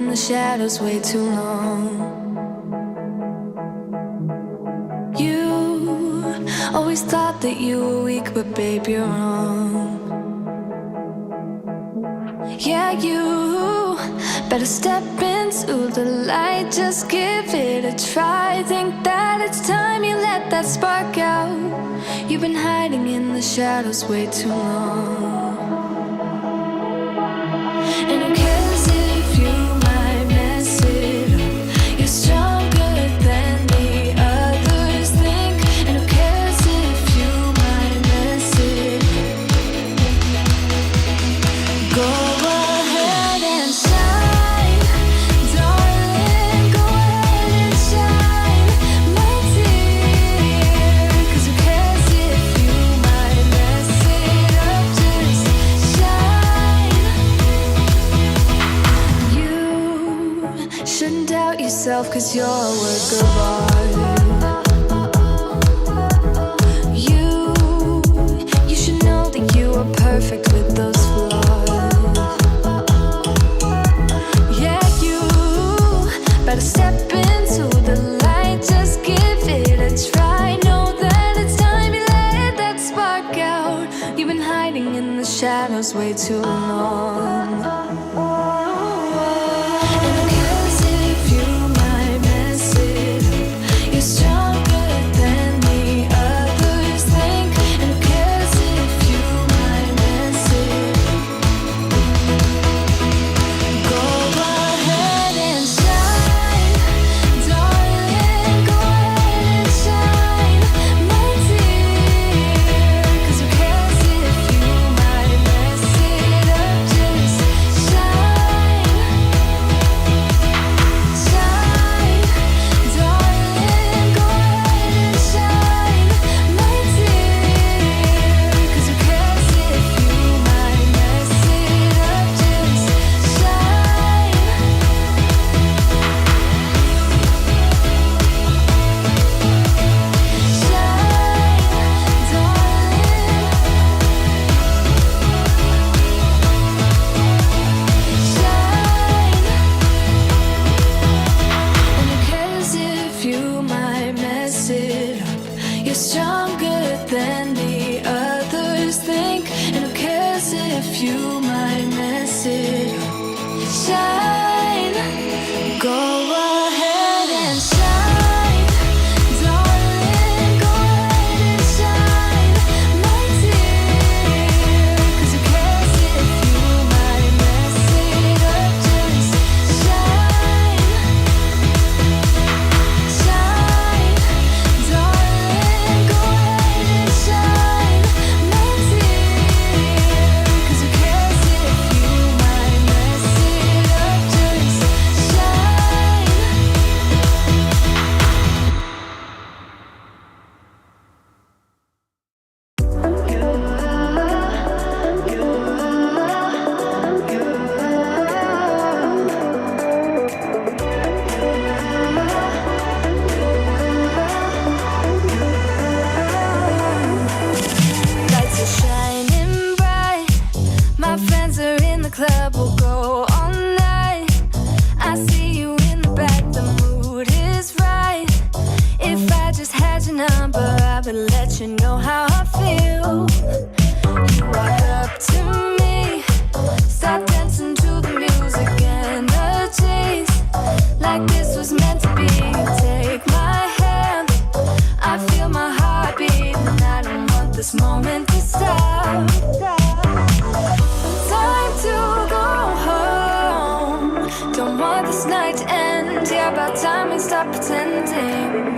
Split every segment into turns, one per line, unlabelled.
in the shadows way too long. You always thought that you were weak, but babe, you're wrong. Yeah, you better step into the light, just give it a try. Think that it's time you let that spark out. You've been hiding in the shadows way too long. And who cares if you might mess it up? You're stronger than the others think. And who cares if you might mess it up? Go ahead and shine, darling. Go ahead and shine, my dear. 'Cause who cares if you might mess it up? Just shine. You shouldn't doubt yourself, 'cause you're a work of art. You should know that you are perfect with those flaws. Yeah, you better step into the light, just give it a try. Know that it's time you let that spark out. You've been hiding in the shadows way too long. And who cares if you might mess it up? You're stronger than the others think. And who cares if you might mess it up? Go ahead and shine, darling. Go ahead and shine, my dear. 'Cause who cares if you might mess it up? Just shine, shine, darling. Go ahead and shine, my dear. 'Cause who cares if you might mess it up? Just shine. You're stronger than the others think. And who cares if you might mess it up? Shine. Go ahead and shine, darling. Go ahead and shine, my dear. 'Cause who cares if you might mess it up? Just shine, shine, darling. Go ahead and shine, my dear. 'Cause who cares if you might mess it up? Just shine. Lights are shining bright. My friends are in the club, we'll go all night. I see you in the back, the mood is right. If I just had your number, I would let you know how I feel. You walk up to me, start dancing to the music, energies like this was meant to be. Take my hand, I feel my heart beat, and I don't want this moment to stop. Time to go home. Don't want this night to end. Yeah, about time we stop pretending.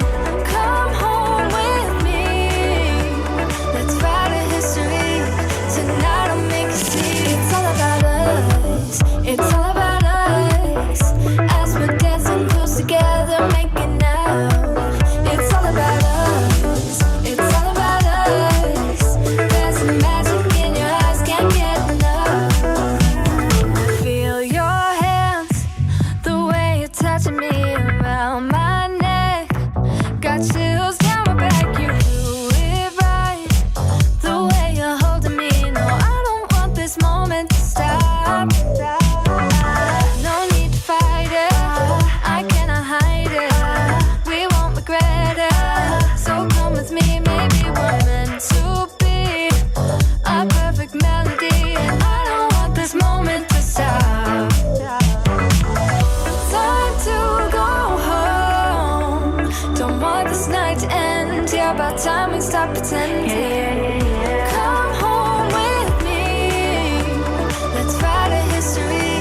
Come home with me. Let's write a history. Tonight I'll make you see. It's all about us. It's all about us. As we're dancing close together, making out. It's all about us. It's all about us. There's some magic in your eyes, can't get enough. Feel your hands, the way you're touching me around my neck. this night to end. Yeah, about time we stop pretending. Come home with me. Let's write a history.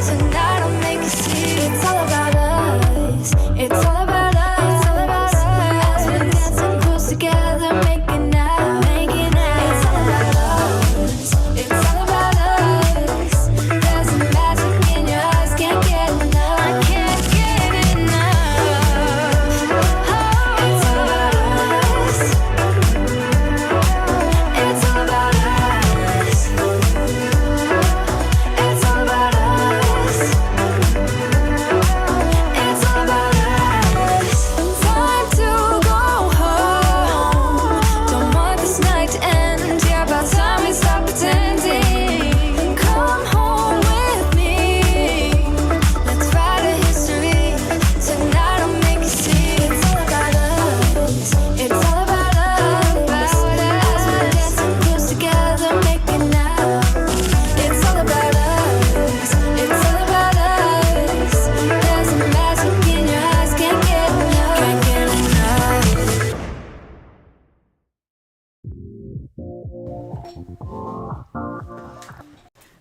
Tonight I'll make you see. It's all about us. It's all about us. It's all about us. As we're dancing close together, making out. It's all about us. It's all about us. There's a magic in your eyes. Can't get enough. I can't get enough. Oh, it's all about us. It's all about us. It's all about us. It's all about us. Time to go home. Don't want this night to end. Yeah, about time we stop pretending. Come home with me. Let's write a history. Tonight I'll make you see. It's all about us. It's all about us. As we're dancing close together, making out. It's all about us. It's all about us. There's a magic in your eyes. Can't get enough. Can't get enough.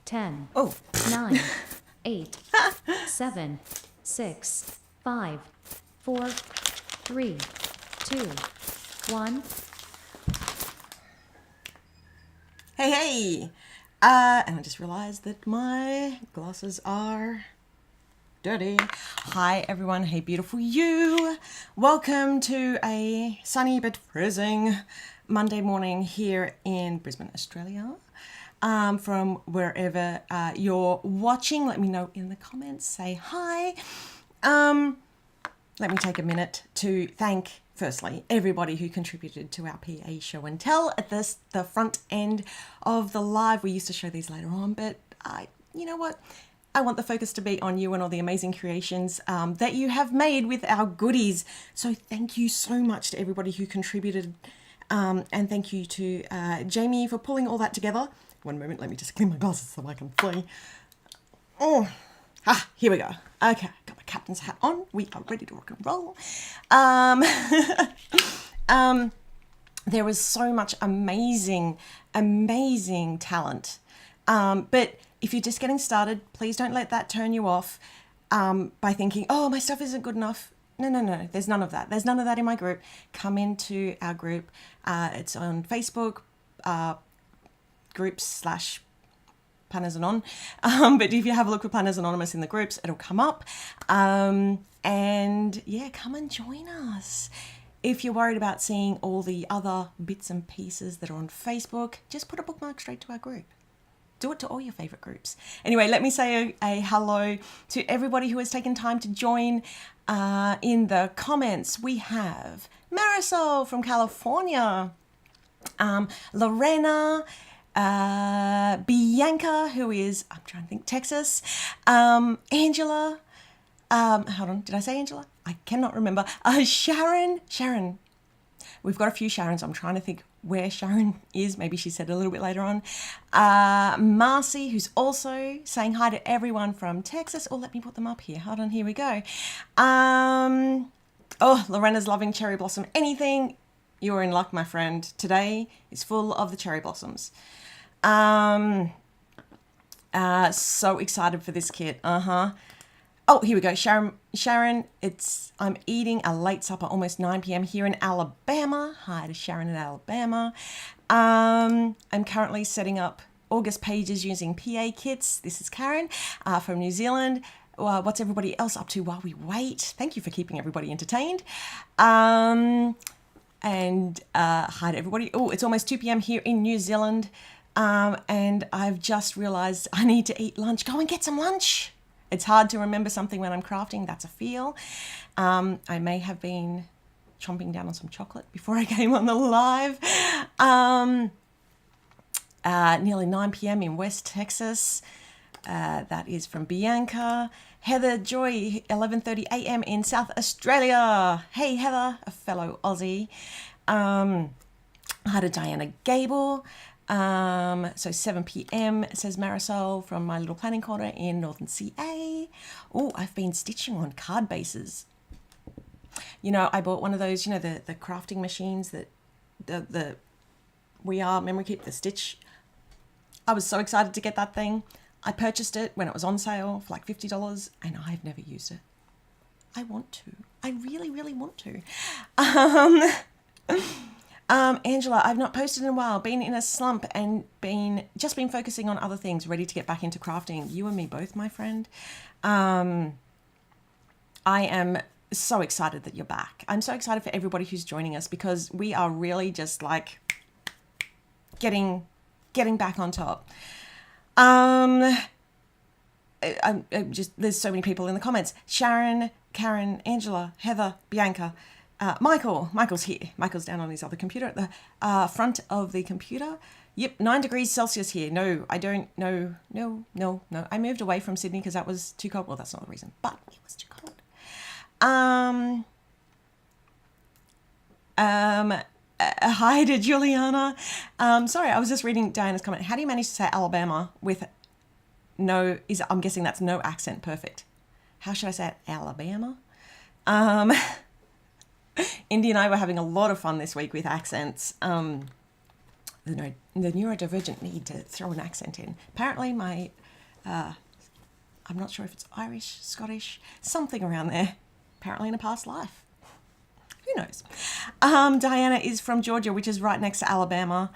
10,
Oh,
9, 8, 7, 6, 5, 4, 3, 2, 1.
hey. And I just realized that my glasses are dirty. Hi, everyone. Hey, beautiful you. Welcome to a sunny but freezing Monday morning here in Brisbane, Australia. From wherever you're watching, let me know in the comments. Say hi. Let me take a minute to thank, firstly, everybody who contributed to our PA show and tell at the front end of the live. We used to show these later on, but you know what? I want the focus to be on you and all the amazing creations that you have made with our goodies. So thank you so much to everybody who contributed. And thank you to Jamie for pulling all that together. One moment, let me just clean my glasses so I can see. Here we go. Okay, got my captain's hat on. We are ready to rock and roll. There was so much amazing talent. But if you're just getting started, please don't let that turn you off by thinking, oh, my stuff isn't good enough. No. There's none of that. There's none of that in my group. Come into our group. It's on Facebook, groups / Planners Anon. But if you have a look for Planners Anonymous in the groups, it'll come up. And yeah, come and join us. If you're worried about seeing all the other bits and pieces that are on Facebook, just put a bookmark straight to our group. Do it to all your favorite groups. Anyway, let me say a hello to everybody who has taken time to join. In the comments, we have Marisol from California, Lorena, Bianca, who is, I'm trying to think, Texas, Angela, hold on, did I say Angela? I cannot remember. Sharon. We've got a few Sharons. I'm trying to think where Sharon is. Maybe she said a little bit later on. Marcy, who's also saying hi to everyone from Texas. Oh, let me put them up here. Hold on, here we go. Lorena's loving cherry blossom anything. You're in luck, my friend. Today is full of the cherry blossoms. So excited for this kit. Oh, here we go. Sharon, I'm eating a late supper, almost 9 p.m. here in Alabama. Hi to Sharon in Alabama. I'm currently setting up August pages using PA kits. This is Karen from New Zealand. What's everybody else up to while we wait? Thank you for keeping everybody entertained. And hi to everybody. Oh, it's almost 2 p.m. here in New Zealand. And I've just realized I need to eat lunch. Go and get some lunch. It's hard to remember something when I'm crafting. That's a feel. I may have been chomping down on some chocolate before I came on the live. Nearly 9 p.m. in West Texas. That is from Bianca. Heather Joy, 11:30 a.m. in South Australia. Hey, Heather, a fellow Aussie. Hi to Diana Gable. So 7 p.m. says Marisol from my little planning corner in Northern CA. Oh, I've been stitching on card bases. You know, I bought one of those, you know, the crafting machines that the We Are Memory Keep, the Stitch. I was so excited to get that thing. I purchased it when it was on sale for like $50 and I've never used it. I want to. I really, really want to. Angela, I've not posted in a while, been in a slump and just been focusing on other things, ready to get back into crafting. You and me both, my friend. I am so excited that you're back. I'm so excited for everybody who's joining us because we are really just like getting back on top. There's so many people in the comments. Sharon, Karen, Angela, Heather, Bianca, Michael's here. Michael's down on his other computer at the front of the computer. Yep, 9 degrees Celsius here. No, I don't. No. I moved away from Sydney because that was too cold. Well, that's not the reason, but it was too cold. Hi to Juliana. Sorry, I was just reading Diana's comment. How do you manage to say Alabama with I'm guessing that's no accent perfect. How should I say it? Alabama? Indy and I were having a lot of fun this week with accents. The neurodivergent need to throw an accent in. Apparently my, I'm not sure if it's Irish, Scottish, something around there. Apparently in a past life. Who knows? Diana is from Georgia, which is right next to Alabama.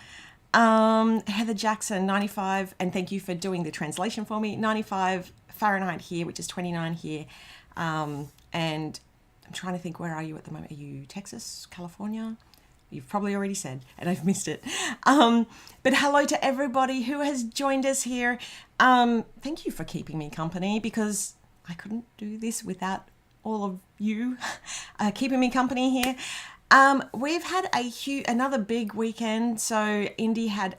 Heather Jackson, 95, and thank you for doing the translation for me. 95 Fahrenheit here, which is 29 here. And I'm trying to think, where are you at the moment? Are you Texas, California? You've probably already said, and I've missed it. But hello to everybody who has joined us here. Thank you for keeping me company because I couldn't do this without all of you keeping me company here. We've had another big weekend. So Indy had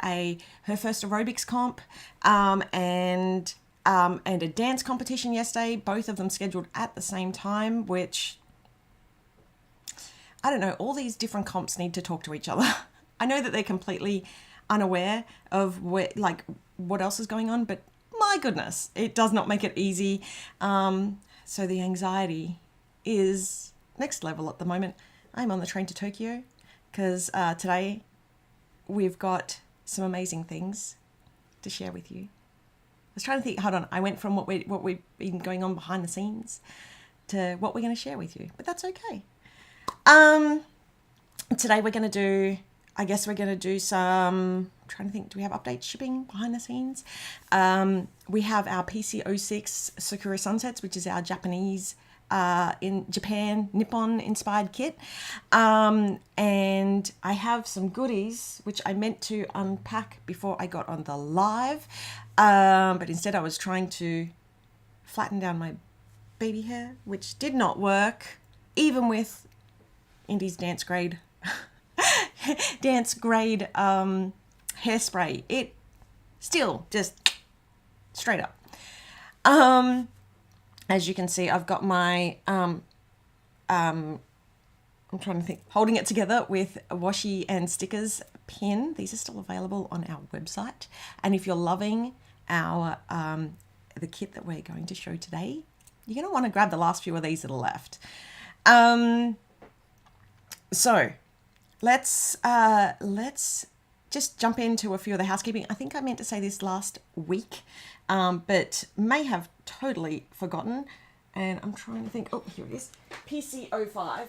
her first aerobics comp and a dance competition yesterday, both of them scheduled at the same time, which, I don't know, all these different comps need to talk to each other. I know that they're completely unaware of what else is going on, but my goodness, it does not make it easy. So the anxiety is next level at the moment. I'm on the train to Tokyo because today we've got some amazing things to share with you. I was trying to think, hold on, I went from what we've been going on behind the scenes to what we're going to share with you, but that's okay. Today we're going to do some, I'm trying to think, do we have updates shipping behind the scenes? We have our PC06 Sakura Sunsets, which is our Japanese, in Japan, Nippon inspired kit. And I have some goodies, which I meant to unpack before I got on the live. But instead I was trying to flatten down my baby hair, which did not work, even with Indy's dance grade hairspray. It still just straight up. As you can see, I've got my I'm trying to think, holding it together with a washi and stickers pin. These are still available on our website, and if you're loving our the kit that we're going to show today, you're going to want to grab the last few of these that are left. So let's just jump into a few of the housekeeping. I think I meant to say this last week, but may have totally forgotten. And I'm trying to think. Oh, here it is. PC05.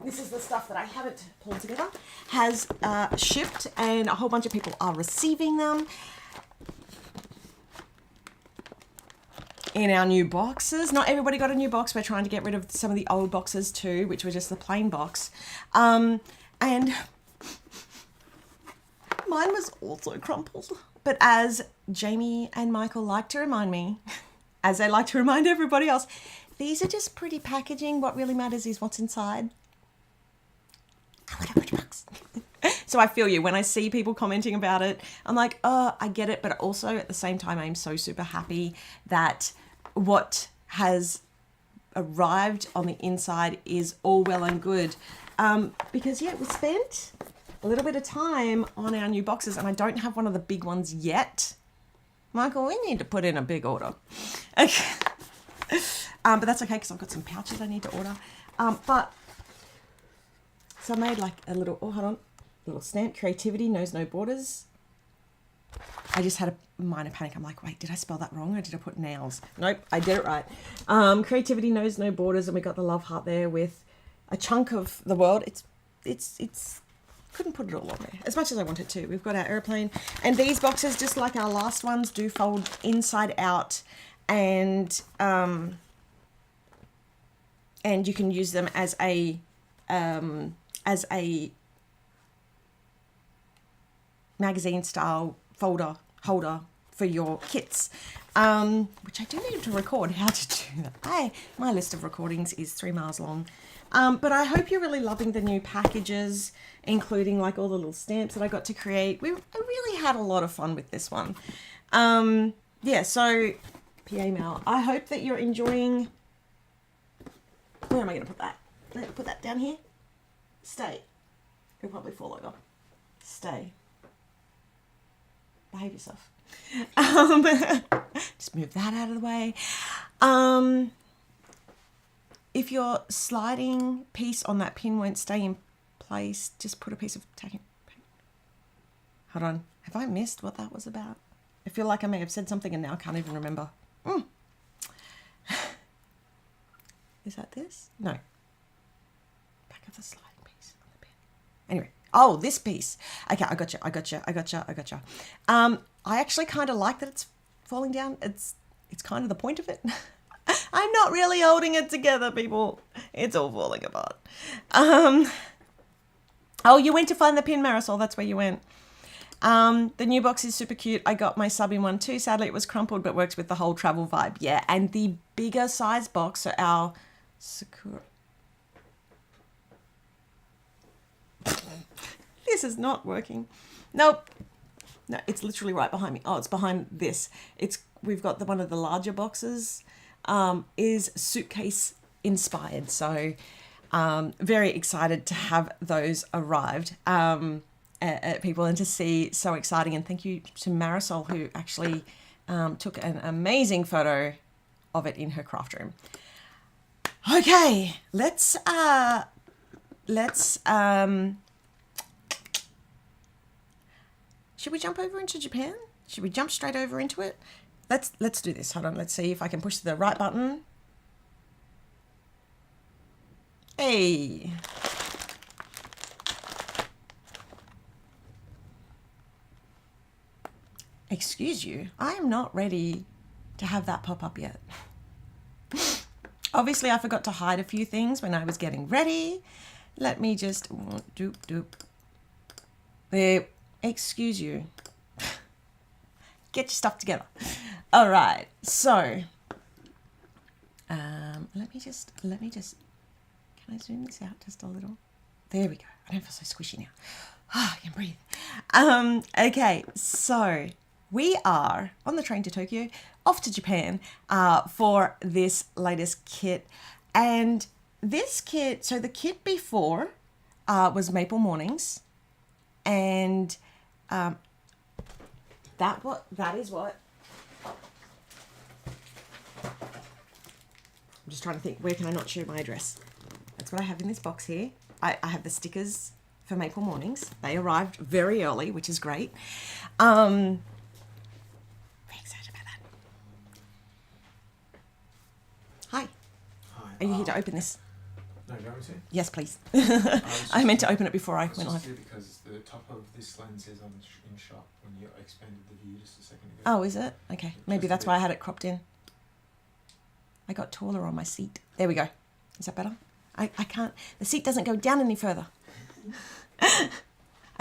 This is the stuff that I haven't pulled together. Has shipped, and a whole bunch of people are receiving them in our new boxes. Not everybody got a new box. We're trying to get rid of some of the old boxes too, which were just the plain box. And mine was also crumpled. But as Jamie and Michael like to remind me, as they like to remind everybody else, these are just pretty packaging. What really matters is what's inside. I want a pretty box. So I feel you. When I see people commenting about it, I'm like, oh, I get it. But also at the same time, I'm so super happy that what has arrived on the inside is all well and good. Because, yeah, we spent a little bit of time on our new boxes, and I don't have one of the big ones yet. Michael, we need to put in a big order. Okay. But that's okay because I've got some pouches I need to order. So I made like a little, hold on, a little stamp, creativity knows no borders. I just had a minor panic. I'm like, wait, did I spell that wrong or did I put nails? Nope, I did it right. Creativity knows no borders, and we got the love heart there with a chunk of the world. It's couldn't put it all on there as much as I wanted to. We've got our airplane, and these boxes, just like our last ones, do fold inside out, and you can use them as a magazine style folder holder for your kits, which I do need to record how to do that. My list of recordings is 3 miles long. But I hope you're really loving the new packages, including like all the little stamps that I got to create. I really had a lot of fun with this one. Yeah, so PA Mail. I hope that you're enjoying. Where am I going to put that? Put that down here. Stay. It'll probably fall over. Stay. Behave yourself. Just move that out of the way. If your sliding piece on that pin won't stay in place, just put a piece of tacking. Hold on. Have I missed what that was about? I feel like I may have said something and now I can't even remember. Is that this? No. Back of the sliding piece on the pin. Anyway. Oh, this piece. Okay, I gotcha. I actually kind of like that it's falling down. It's kind of the point of it. I'm not really holding it together, people. It's all falling apart. Oh, you went to find the pin, Marisol. That's where you went. The new box is super cute. I got my subby one too. Sadly, it was crumpled, but works with the whole travel vibe. Yeah, and the bigger size box, so our Sakura. This is not working. Nope. No, it's literally right behind me. Oh, it's behind this. We've got one of the larger boxes. Is suitcase inspired. So very excited to have those arrived at people and to see. So exciting. And thank you to Marisol, who actually took an amazing photo of it in her craft room. Okay, let's should we jump over into Japan? Should we jump straight over into it? Let's do this. Hold on. Let's see if I can push the right button. Hey. Excuse you. I am not ready to have that pop up yet. Obviously, I forgot to hide a few things when I was getting ready. Let me just doop. There. Excuse you. Get your stuff together. All right. So, let me just. Can I zoom this out just a little? There we go. I don't feel so squishy now. I can breathe. Okay. So we are on the train to Tokyo, off to Japan for this latest kit, and this kit. So the kit before was Maple Mornings, and that is what. I'm just trying to think, where can I not show my address? That's what I have in this box here. I have the stickers for Maple Mornings. They arrived very early, which is great. Very excited about that. Hi.
Hi.
Are you here to open this?
No, you want me to?
Yes, please. I meant to open it before I went live.
Because the top of this lens is in shot when you expanded the view just a second ago.
Oh, is it? Okay. Maybe that's why I had it cropped in. I got taller on my seat. There we go. Is that better? I can't. The seat doesn't go down any further. I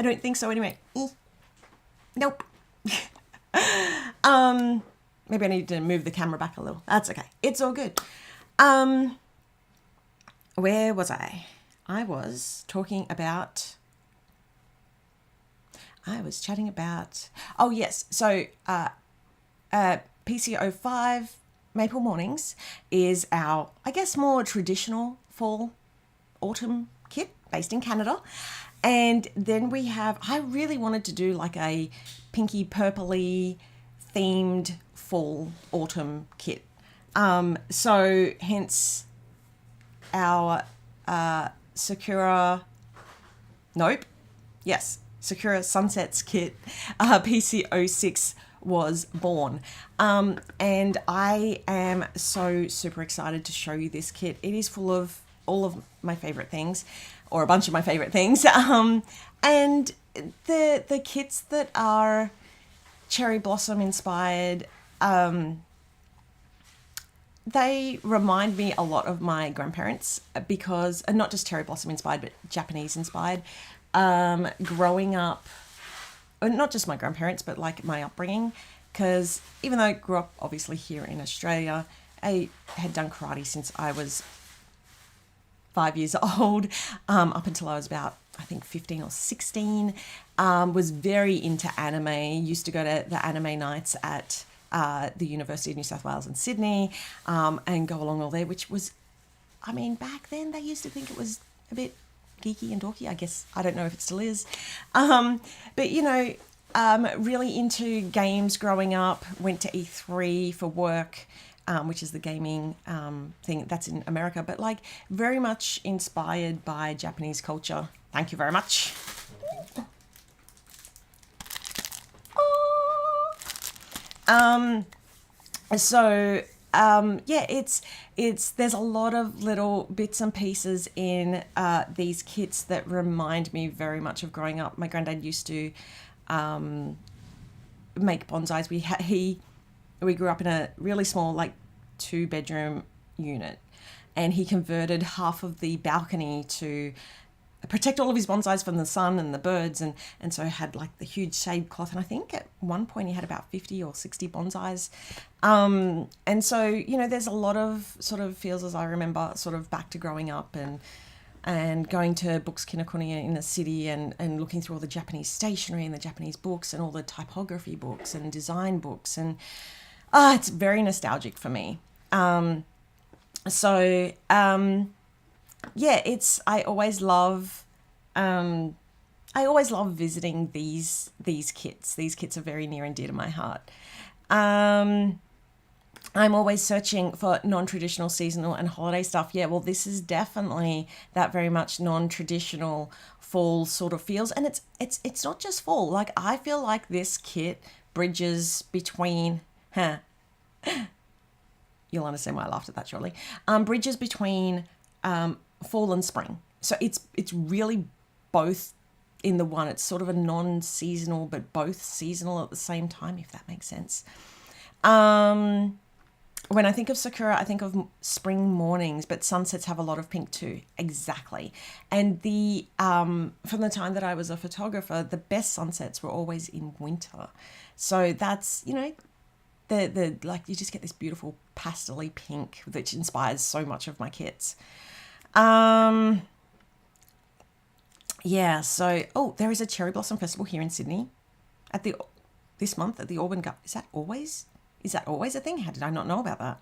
don't think so anyway. Nope. Maybe I need to move the camera back a little. That's okay. It's all good. Where was I? I was chatting about, oh yes. So, PCO5 Maple Mornings is our, I guess, more traditional fall autumn kit based in Canada. And then we have, I really wanted to do like a pinky purpley themed fall autumn kit. So hence our Sakura Sunsets kit, PC06 was born. And I am so super excited to show you this kit. It is full of all of my favorite things, or a bunch of my favorite things. And the kits that are cherry blossom inspired, they remind me a lot of my grandparents, because, and not just cherry blossom inspired, but Japanese inspired. Growing up, not just my grandparents, but like my upbringing, because even though I grew up obviously here in Australia, I had done karate since I was 5 years old, up until I was about, I think, 15 or 16. Was very into anime, used to go to the anime nights at the University of New South Wales in Sydney, and go along all there, which was, I mean, back then they used to think it was a bit geeky and dorky, I guess. I don't know if it still is. But, you know, really into games growing up, went to E3 for work, which is the gaming thing that's in America, but like very much inspired by Japanese culture. Thank you very much. Yeah, it's there's a lot of little bits and pieces in these kits that remind me very much of growing up. My granddad used to make bonsais. We grew up in a really small, like, 2-bedroom unit, and he converted half of the balcony to protect all of his bonsais from the sun and the birds, and so had like the huge shade cloth, and I think at one point he had about 50 or 60 bonsais, and so, you know, there's a lot of sort of feels, as I remember, sort of back to growing up and going to Books Kinokuniya in the city and looking through all the Japanese stationery and the Japanese books and all the typography books and design books, and it's very nostalgic for me. Yeah, I always love visiting these kits. These kits are very near and dear to my heart. I'm always searching for non-traditional, seasonal and holiday stuff. Yeah, well, this is definitely that very much non-traditional fall sort of feels, and it's not just fall. Like, I feel like this kit bridges between you'll understand why I laughed at that shortly. Bridges between fall and spring. So it's really both in the one. It's sort of a non-seasonal, but both seasonal at the same time, if that makes sense. When I think of Sakura, I think of spring mornings, but sunsets have a lot of pink too. Exactly. And the from the time that I was a photographer, the best sunsets were always in winter. So that's, you know, the like, you just get this beautiful pastel-y pink, which inspires so much of my kits. Yeah, so, there is a Cherry Blossom Festival here in Sydney this month at the Auburn Gardens. Is that always a thing? How did I not know about that?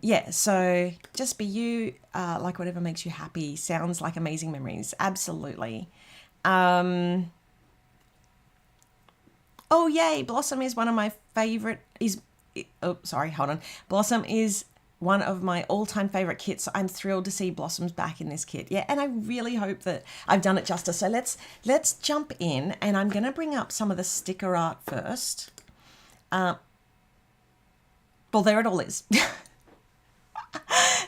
Yeah, so just be you, like whatever makes you happy. Sounds like amazing memories. Absolutely. Oh, yay, Blossom is one of my favorite, Blossom is one of my all-time favorite kits. So I'm thrilled to see Blossom's back in this kit. Yeah, and I really hope that I've done it justice. So let's jump in, and I'm going to bring up some of the sticker art first. Well, there it all is. There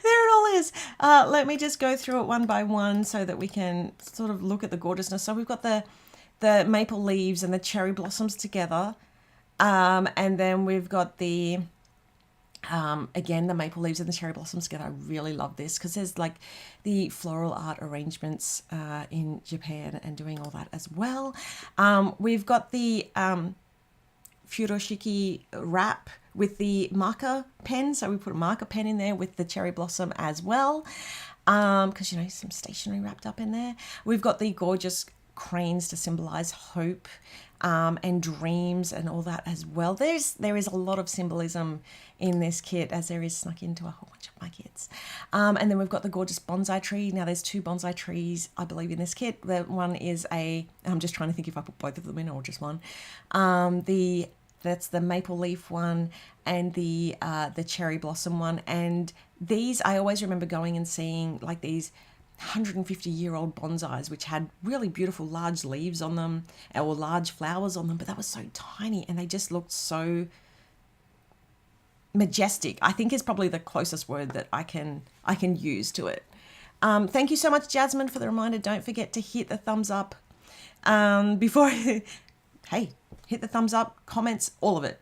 it all is. Let me just go through it one by one so that we can sort of look at the gorgeousness. So we've got the maple leaves and the cherry blossoms together. And then we've got the, again, the maple leaves and the cherry blossoms together. I really love this because there's like the floral art arrangements in Japan and doing all that as well. We've got the furoshiki wrap with the marker pen. So we put a marker pen in there with the cherry blossom as well. Because, you know, some stationery wrapped up in there. We've got the gorgeous cranes to symbolize hope and dreams and all that as well. There is a lot of symbolism in this kit, as there is snuck into a whole bunch of my kits. And then we've got the gorgeous bonsai tree. Now there's 2 bonsai trees, I believe, in this kit. The one is I'm just trying to think if I put both of them in or just one. The That's the maple leaf one and the cherry blossom one. And these, I always remember going and seeing like these 150-year-old bonsais, which had really beautiful large leaves on them or large flowers on them, but that was so tiny and they just looked so majestic. I think is probably the closest word that I can use to it. Thank you so much, Jasmine, for the reminder. Don't forget to hit the thumbs up before. Hey, hit the thumbs up, comments, all of it.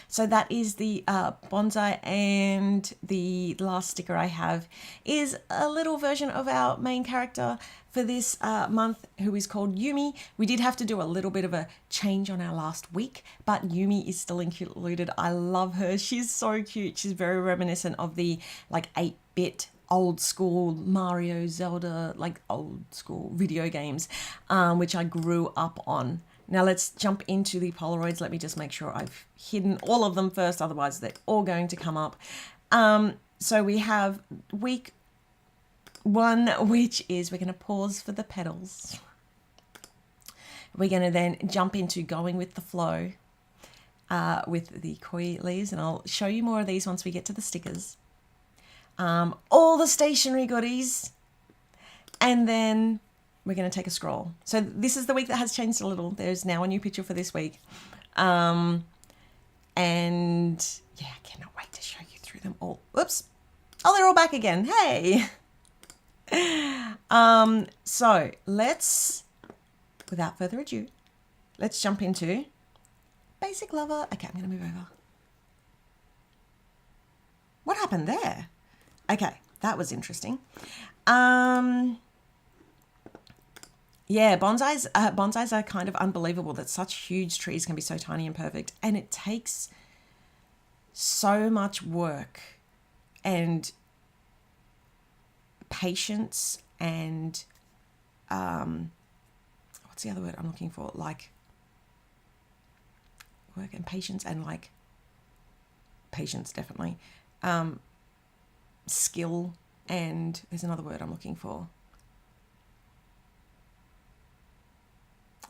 So that is the bonsai, and the last sticker I have is a little version of our main character for this month, who is called Yumi. We did have to do a little bit of a change on our last week, but Yumi is still included. I love her. She's so cute. She's very reminiscent of the like 8-bit old school Mario, Zelda, like old school video games, which I grew up on. Now let's jump into the Polaroids. Let me just make sure I've hidden all of them first, otherwise they're all going to come up. So we have week 1, which is, we're going to pause for the petals. We're going to then jump into going with the flow with the koi leaves, and I'll show you more of these once we get to the stickers. All the stationery goodies, and then we're going to take a scroll. So this is the week that has changed a little. There's now a new picture for this week. And yeah, I cannot wait to show you through them all. Oops. Oh, they're all back again. Hey. So let's, without further ado, let's jump into Basic Lover. Okay, I'm going to move over. What happened there? Okay, that was interesting. Yeah, bonsais are kind of unbelievable that such huge trees can be so tiny and perfect. And it takes so much work and patience and, what's the other word I'm looking for? Like, work and patience and like, patience definitely. Skill, and there's another word I'm looking for.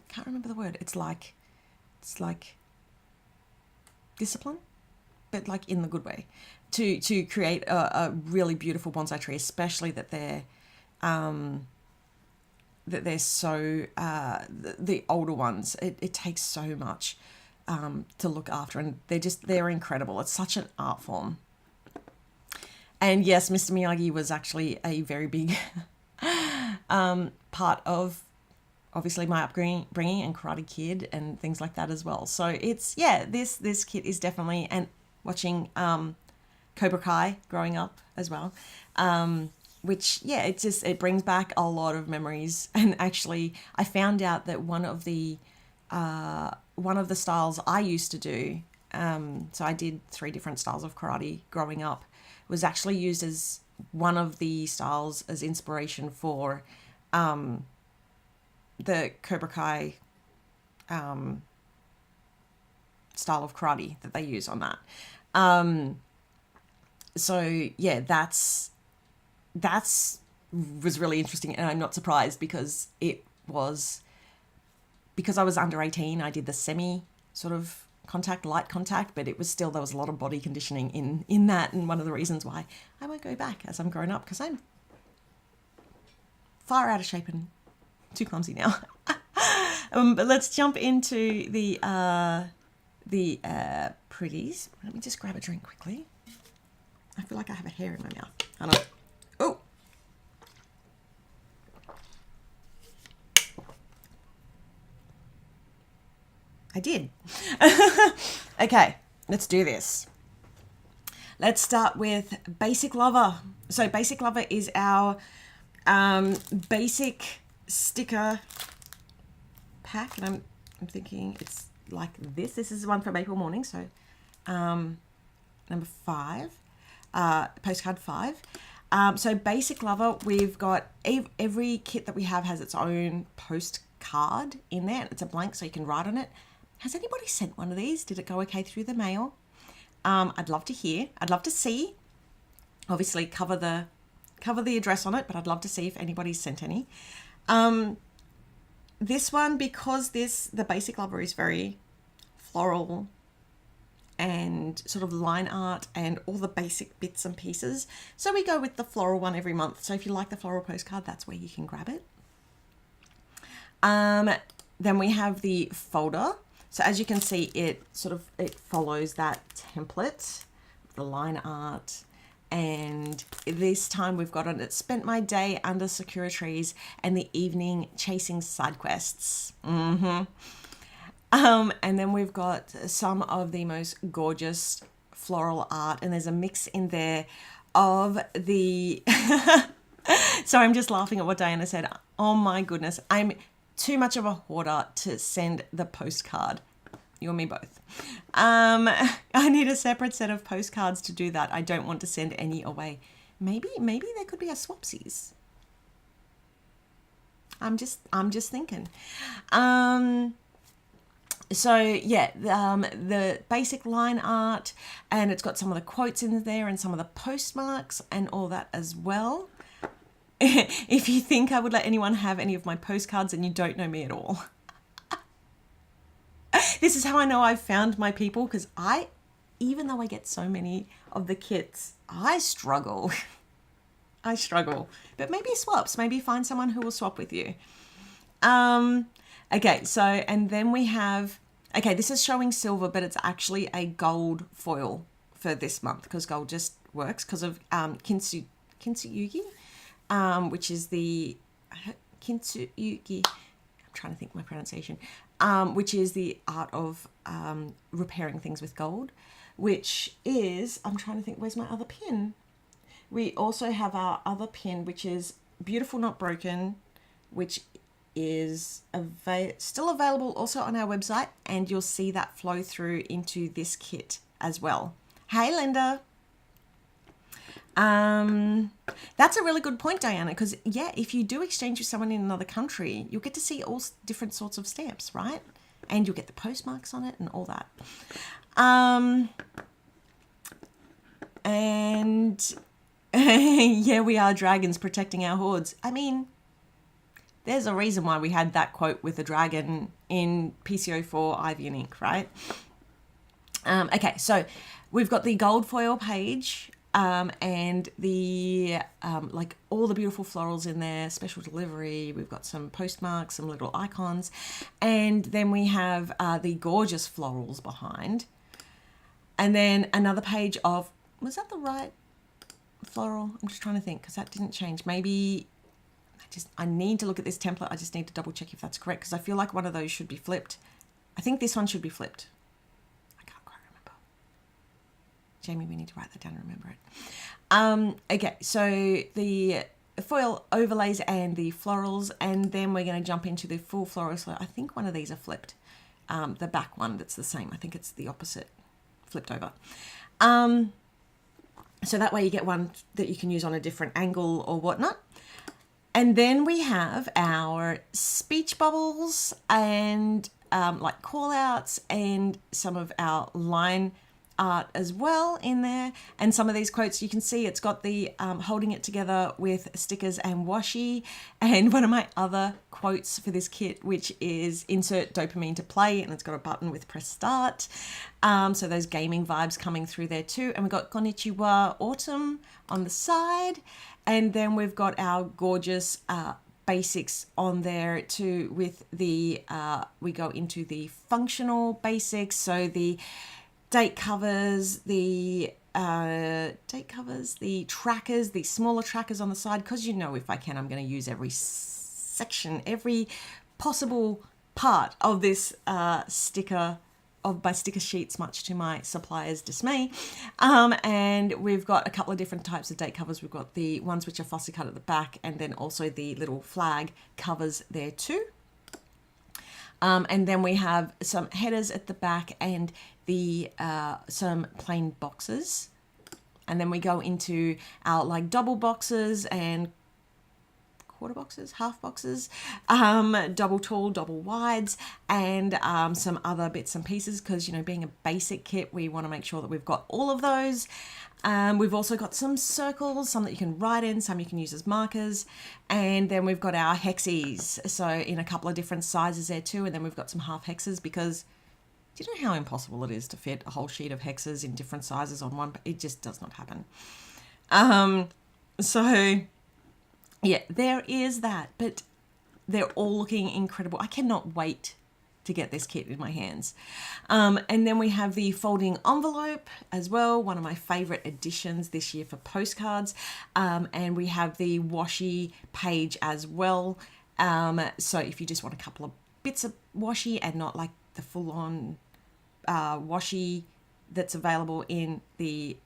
Can't remember the word. It's like discipline, but like in the good way, to create a really beautiful bonsai tree, especially that they're so the older ones. It takes so much to look after, and they're incredible. It's such an art form. And yes, Mr. Miyagi was actually a very big part of obviously my upbringing and Karate Kid and things like that as well. So it's, yeah, this kit is definitely, and watching Cobra Kai growing up as well, which, yeah, it brings back a lot of memories. And actually I found out that one of the styles I used to do, so I did 3 different styles of karate growing up, was actually used as one of the styles as inspiration for the Cobra Kai style of karate that they use on that. So yeah, that's was really interesting, and I'm not surprised because I was under 18. I did the semi sort of light contact, but it was still, there was a lot of body conditioning in that, and one of the reasons why I won't go back as I'm grown up, because I'm far out of shape and too clumsy now. But let's jump into the pretties. Let me just grab a drink quickly. I feel like I have a hair in my mouth. Hold on. Oh. I did. Okay, let's do this. Let's start with Basic Lover. So Basic Lover is our basic sticker pack, and I'm thinking it's like this. This is one from April Morning, so number 5, postcard 5. So Basic Lover, we've got every kit that we have has its own postcard in there. It's a blank, so you can write on it. Has anybody sent one of these? Did it go okay through the mail? I'd love to hear. I'd love to see. Obviously, cover the address on it, but I'd love to see if anybody's sent any. This one, because the Basic Lover is very floral and sort of line art and all the basic bits and pieces. So we go with the floral one every month. So if you like the floral postcard, that's where you can grab it. Then we have the folder. So as you can see, it follows that template, the line art. And this time we've got on it, spent my day under Sakura trees and the evening chasing side quests. And then we've got some of the most gorgeous floral art, and there's a mix in there of the so I'm just laughing at what Diana said. Oh my goodness, I'm too much of a hoarder to send the postcard. You and me both. I need a separate set of postcards to do that. I don't want to send any away. Maybe there could be a swapsies. I'm just thinking. So yeah, the basic line art, and it's got some of the quotes in there and some of the postmarks and all that as well. If you think I would let anyone have any of my postcards, and you don't know me at all. This is how I know I've found my people, because even though I get so many of the kits, I struggle. I struggle. But maybe swaps. Maybe find someone who will swap with you. Okay, so, and then we have, okay, this is showing silver, but it's actually a gold foil for this month, because gold just works because of Kintsugi, which is the Kintsugi. I'm trying to think my pronunciation. Which is the art of repairing things with gold, which is, I'm trying to think, where's my other pin? We also have our other pin, which is Beautiful Not Broken, which is still available also on our website, and you'll see that flow through into this kit as well. Hey, Linda. That's a really good point, Diana, because yeah, if you do exchange with someone in another country, you'll get to see all different sorts of stamps, right? And you'll get the postmarks on it and all that. And yeah, we are dragons protecting our hordes. I mean, there's a reason why we had that quote with the dragon in PCO4 Ivy and Ink, right? Okay, so we've got the gold foil page. And the, like all the beautiful florals in there, special delivery. We've got some postmarks, some little icons. And then we have the gorgeous florals behind. And then another page of, was that the right floral? I'm just trying to think, because that didn't change. Maybe I need to look at this template. I just need to double check if that's correct, because I feel like one of those should be flipped. I think this one should be flipped. Jamie, we need to write that down and remember it. Okay, so the foil overlays and the florals, and then we're going to jump into the full floral. So I think one of these are flipped. The back one that's the same. I think it's the opposite, flipped over. So that way you get one that you can use on a different angle or whatnot. And then we have our speech bubbles and like call outs and some of our line art as well in there, and some of these quotes you can see it's got the holding it together with stickers and washi, and one of my other quotes for this kit, which is insert dopamine to play, and it's got a button with press start, so those gaming vibes coming through there too. And we've got Konnichiwa Autumn on the side, and then we've got our gorgeous basics on there too with the we go into the functional basics, so the date covers, the trackers, the smaller trackers on the side, because you know if I can, I'm going to use every section, every possible part of this sticker, of my sticker sheets, much to my supplier's dismay. And we've got a couple of different types of date covers. We've got the ones which are fussy cut at the back, and then also the little flag covers there too. And then we have some headers at the back and the some plain boxes, and then we go into our like double boxes and quarter boxes, half boxes, double tall, double wides, and some other bits and pieces, because you know, being a basic kit, we want to make sure that we've got all of those. We've also got some circles, some that you can write in, some you can use as markers, and then we've got our hexies, so in a couple of different sizes there too, and then we've got some half hexes, because Do you know how impossible it is to fit a whole sheet of hexes in different sizes on one? It just does not happen. So yeah, there is that, but they're all looking incredible. I cannot wait to get this kit in my hands. And then we have the folding envelope as well, one of my favorite additions this year for postcards. And we have the washi page as well. So if you just want a couple of bits of washi and not like the full-on washi that's available in the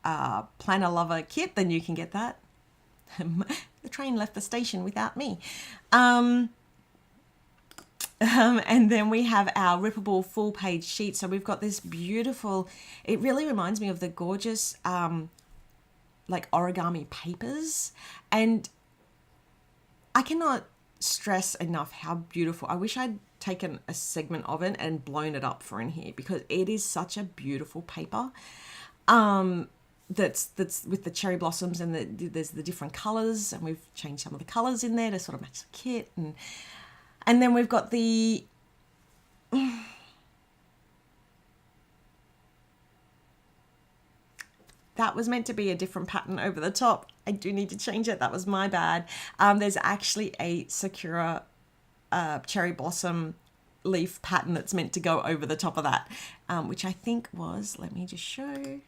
Planner Lover kit, then you can get that. The train left the station without me. And then we have our rippable full page sheet. So we've got this beautiful, it really reminds me of the gorgeous like origami papers. And I cannot stress enough how beautiful. I wish I'd taken a segment of it and blown it up for in here, because it is such a beautiful paper. That's with the cherry blossoms, and there's the different colors, and we've changed some of the colors in there to sort of match the kit. And then we've got the that was meant to be a different pattern over the top. I do need to change it. That was my bad. There's actually a Sakura cherry blossom leaf pattern that's meant to go over the top of that, which I think was, let me just show.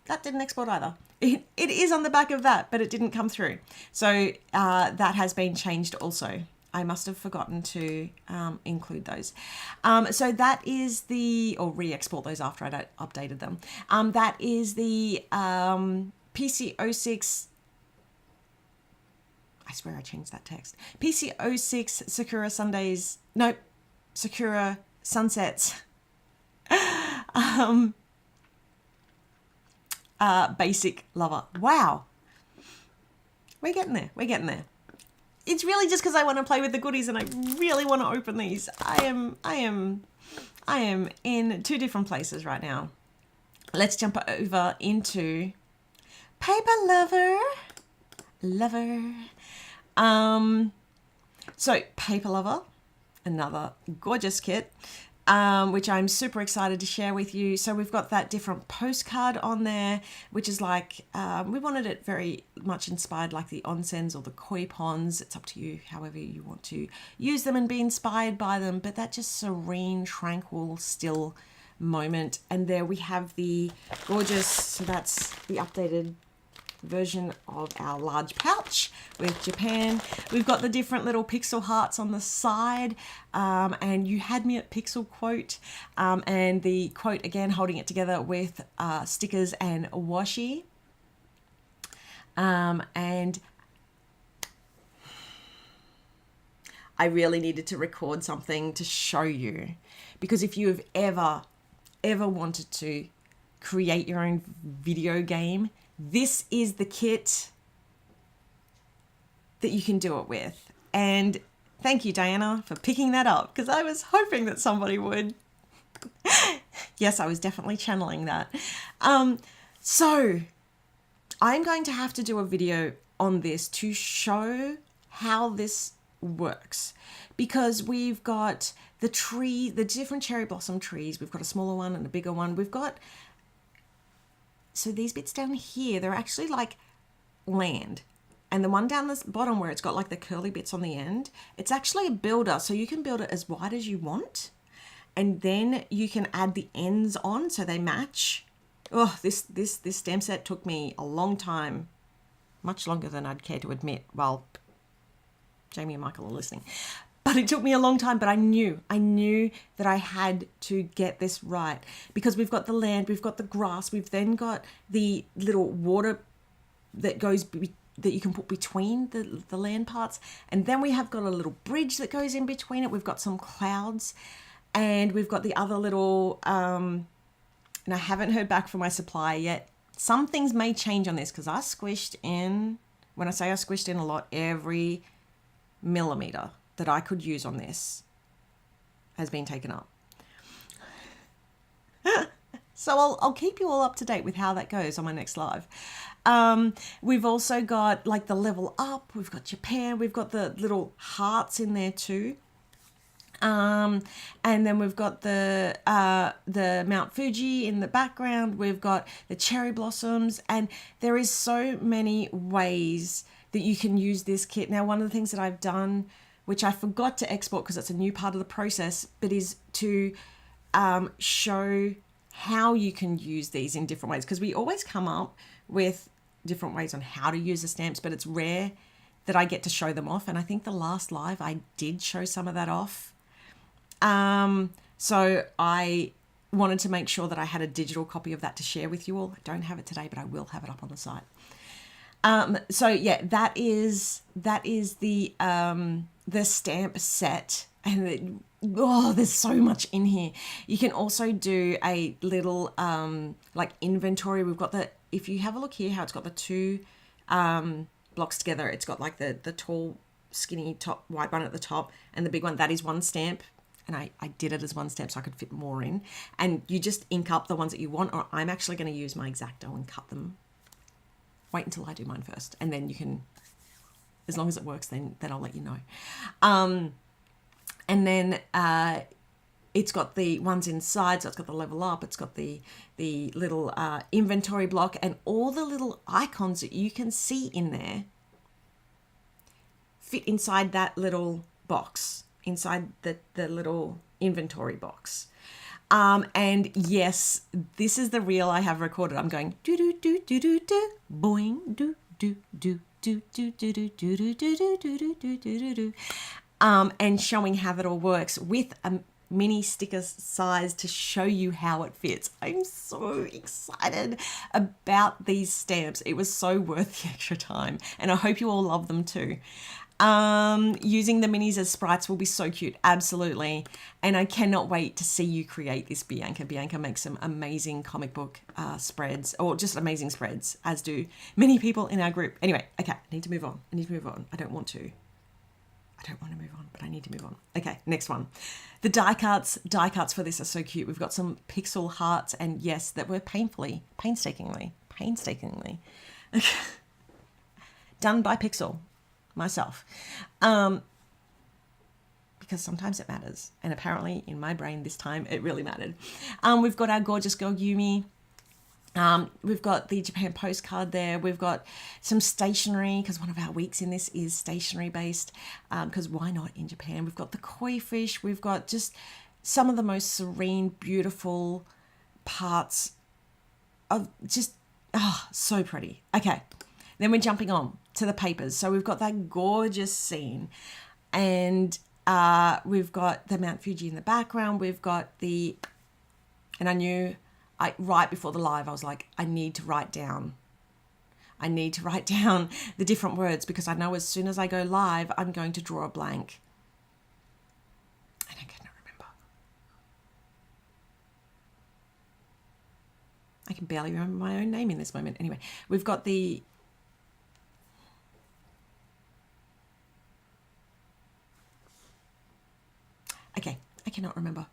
That didn't export either. It is on the back of that, but it didn't come through. So that has been changed also. I must have forgotten to include those. So that is the, or re-export those after I updated them. That is the PC06, I swear I changed that text. PC06 Sakura Sundays, nope, Sakura Sunsets. Basic lover. Wow. We're getting there. We're getting there. It's really just because I want to play with the goodies and I really want to open these. I am in two different places right now. Let's jump over into Paper Lover. So Paper Lover, another gorgeous kit. Which I'm super excited to share with you. So we've got that different postcard on there, which is like, we wanted it very much inspired like the onsens or the koi ponds. It's up to you, however you want to use them and be inspired by them. But that just serene, tranquil, still moment. And there we have the gorgeous, so that's the updated version of our large pouch with Japan. We've got the different little pixel hearts on the side, and you had me at pixel quote, and the quote again holding it together with stickers and washi, and I really needed to record something to show you, because if you have ever wanted to create your own video game, this is the kit that you can do it with. And thank you, Diana, for picking that up, because I was hoping that somebody would. Yes, I was definitely channeling that. So I'm going to have to do a video on this to show how this works, because we've got the different cherry blossom trees. We've got a smaller one and a bigger one. We've got, so these bits down here, they're actually like land. And the one down the bottom where it's got like the curly bits on the end, it's actually a builder. So you can build it as wide as you want. And then you can add the ends on so they match. Oh, this stamp set took me a long time, much longer than I'd care to admit. Well, Jamie and Michael are listening. But it took me a long time, but I knew that I had to get this right, because we've got the land, we've got the grass, we've then got the little water that goes that you can put between the land parts, and then we have got a little bridge that goes in between it. We've got some clouds, and we've got the other little, and I haven't heard back from my supplier yet. Some things may change on this, because I squished in, when I say I squished in a lot, every millimeter that I could use on this has been taken up. So I'll keep you all up to date with how that goes on my next live. We've also got like the level up, we've got Japan, we've got the little hearts in there too. And then we've got the Mount Fuji in the background. We've got the cherry blossoms, and there is so many ways that you can use this kit. Now, one of the things that I've done, which I forgot to export because it's a new part of the process, but is to show how you can use these in different ways, because we always come up with different ways on how to use the stamps, but it's rare that I get to show them off. And I think the last live I did show some of that off. So I wanted to make sure that I had a digital copy of that to share with you all. I don't have it today, but I will have it up on the site. So yeah, that is the stamp set, and there's so much in here. You can also do a little like inventory. We've got if you have a look here, how it's got the two blocks together. It's got like the tall, skinny top white one at the top, and the big one. That is one stamp. And I did it as one stamp so I could fit more in. And you just ink up the ones that you want, or I'm actually going to use my X-Acto and cut them. Wait until I do mine first, and then you can, as long as it works, then I'll let you know. And then it's got the ones inside, so it's got the level up, it's got the little inventory block, and all the little icons that you can see in there fit inside that little box, inside the little inventory box. And yes, this is the reel I have recorded. I'm going do do do do do do boing do do do do do do do do do do do do do do do, and showing how that all works with a mini sticker size to show you how it fits. I'm so excited about these stamps. It was so worth the extra time, and I hope you all love them too. Using the minis as sprites will be so cute, absolutely. And I cannot wait to see you create this, Bianca. Bianca makes some amazing comic book spreads, or just amazing spreads, as do many people in our group. Anyway, okay, I need to move on. I don't want to move on, but I need to move on. Okay, next one. The die cuts for this are so cute. We've got some pixel hearts, and yes, that were painstakingly done by Pixel. Myself, because sometimes it matters, and apparently in my brain this time it really mattered. We've got our gorgeous girl Yumi. We've got the Japan postcard there. We've got some stationery, because one of our weeks in this is stationery based, because why not in Japan? We've got the koi fish. We've got just some of the most serene, beautiful parts of just so pretty. Okay, then we're jumping on to the papers. So we've got that gorgeous scene, and we've got the Mount Fuji in the background. We've got and I knew right before the live, I was like, I need to write down the different words, because I know as soon as I go live, I'm going to draw a blank. And I cannot remember. I can barely remember my own name in this moment. Anyway, we've got okay, I cannot remember.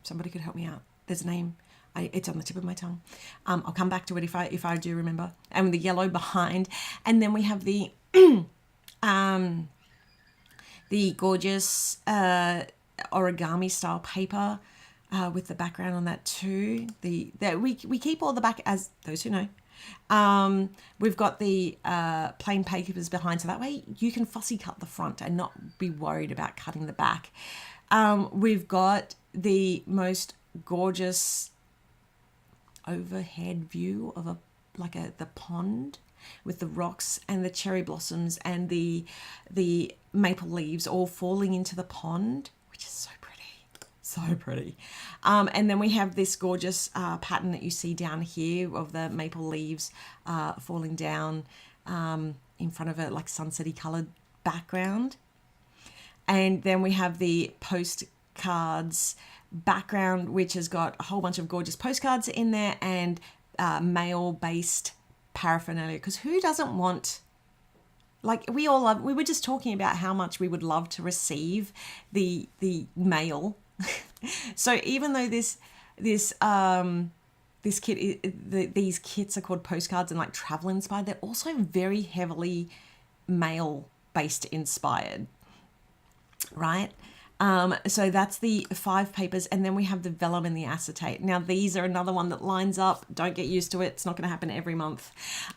Somebody could help me out. There's a name. It's on the tip of my tongue. I'll come back to it if I do remember. And the yellow behind. And then we have the gorgeous origami style paper with the background on that too. We keep all the back, as those who know. We've got the plain papers behind, so that way you can fussy cut the front and not be worried about cutting the back. We've got the most gorgeous overhead view of the pond with the rocks and the cherry blossoms and the maple leaves all falling into the pond, which is so pretty. And then we have this gorgeous pattern that you see down here of the maple leaves falling down in front of a like sunsetty coloured background. And then we have the postcards background, which has got a whole bunch of gorgeous postcards in there and mail-based paraphernalia. Because who doesn't want, like we were just talking about how much we would love to receive the mail. So even though this kit, these kits are called postcards and like travel inspired, they're also very heavily mail based inspired. right? So that's the 5 papers, and then we have the vellum and the acetate. Now these are another one that lines up. Don't get used to it. It's not going to happen every month,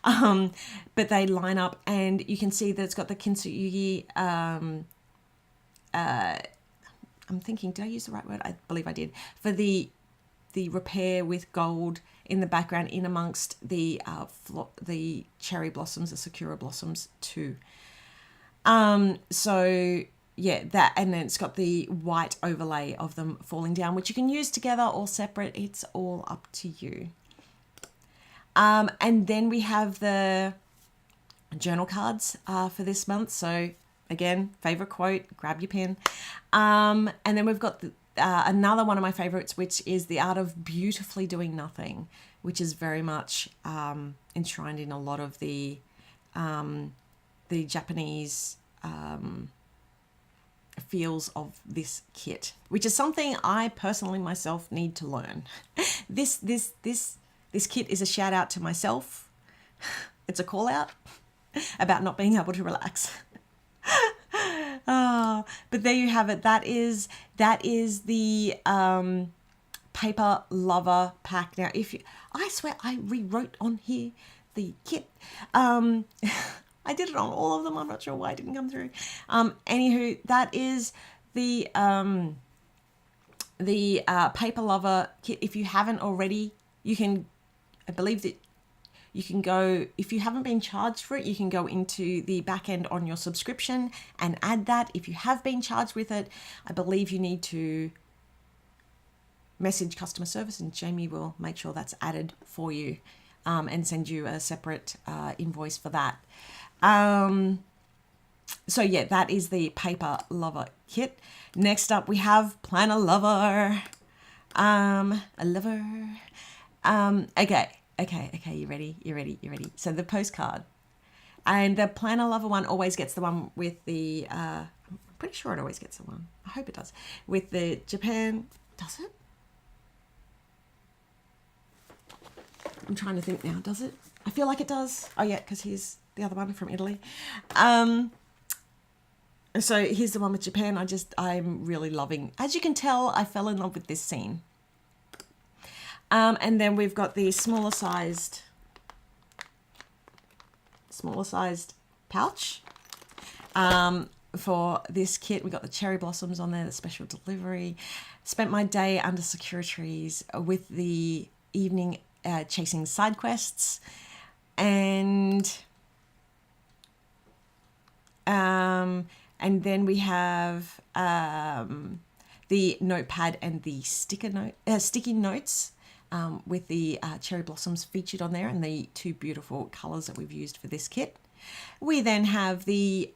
but they line up, and you can see that it's got the kintsugi. I'm thinking, did I use the right word? I believe I did. For the repair with gold in the background, in amongst the cherry blossoms, the Sakura blossoms too. So yeah, that, and then it's got the white overlay of them falling down, which you can use together or separate. It's all up to you. And then we have the journal cards for this month. So again, favorite quote, grab your pen. And then we've got another one of my favorites, which is The Art of Beautifully Doing Nothing, which is very much enshrined in a lot of the Japanese feels of this kit, which is something I personally myself need to learn. This kit is a shout out to myself. It's a call out about not being able to relax. Oh, but there you have it. That is the paper lover pack. Now, I swear I rewrote on here the kit. I did it on all of them. I'm not sure why it didn't come through. Anywho, that is the paper lover kit. If you haven't already, you can, I believe that you can go, if you haven't been charged for it, you can go into the back end on your subscription and add that. If you have been charged with it, I believe you need to message customer service, and Jamie will make sure that's added for you and send you a separate invoice for that. So yeah, that is the paper lover kit. Next up, we have planner lover. A lover. Okay, you ready? So the postcard. And the planner lover one always gets the one with the, I'm pretty sure it always gets the one. I hope it does. With the Japan, does it? I'm trying to think now, does it? I feel like it does. Oh yeah, because here's the other one from Italy. So here's the one with Japan. I'm really loving. As you can tell, I fell in love with this scene. And then we've got the smaller sized pouch for this kit. We got the cherry blossoms on there, the special delivery. Spent my day under Sakura trees with the evening chasing side quests, and then we have the notepad and the sticky notes with the cherry blossoms featured on there, and the 2 beautiful colours that we've used for this kit. We then have the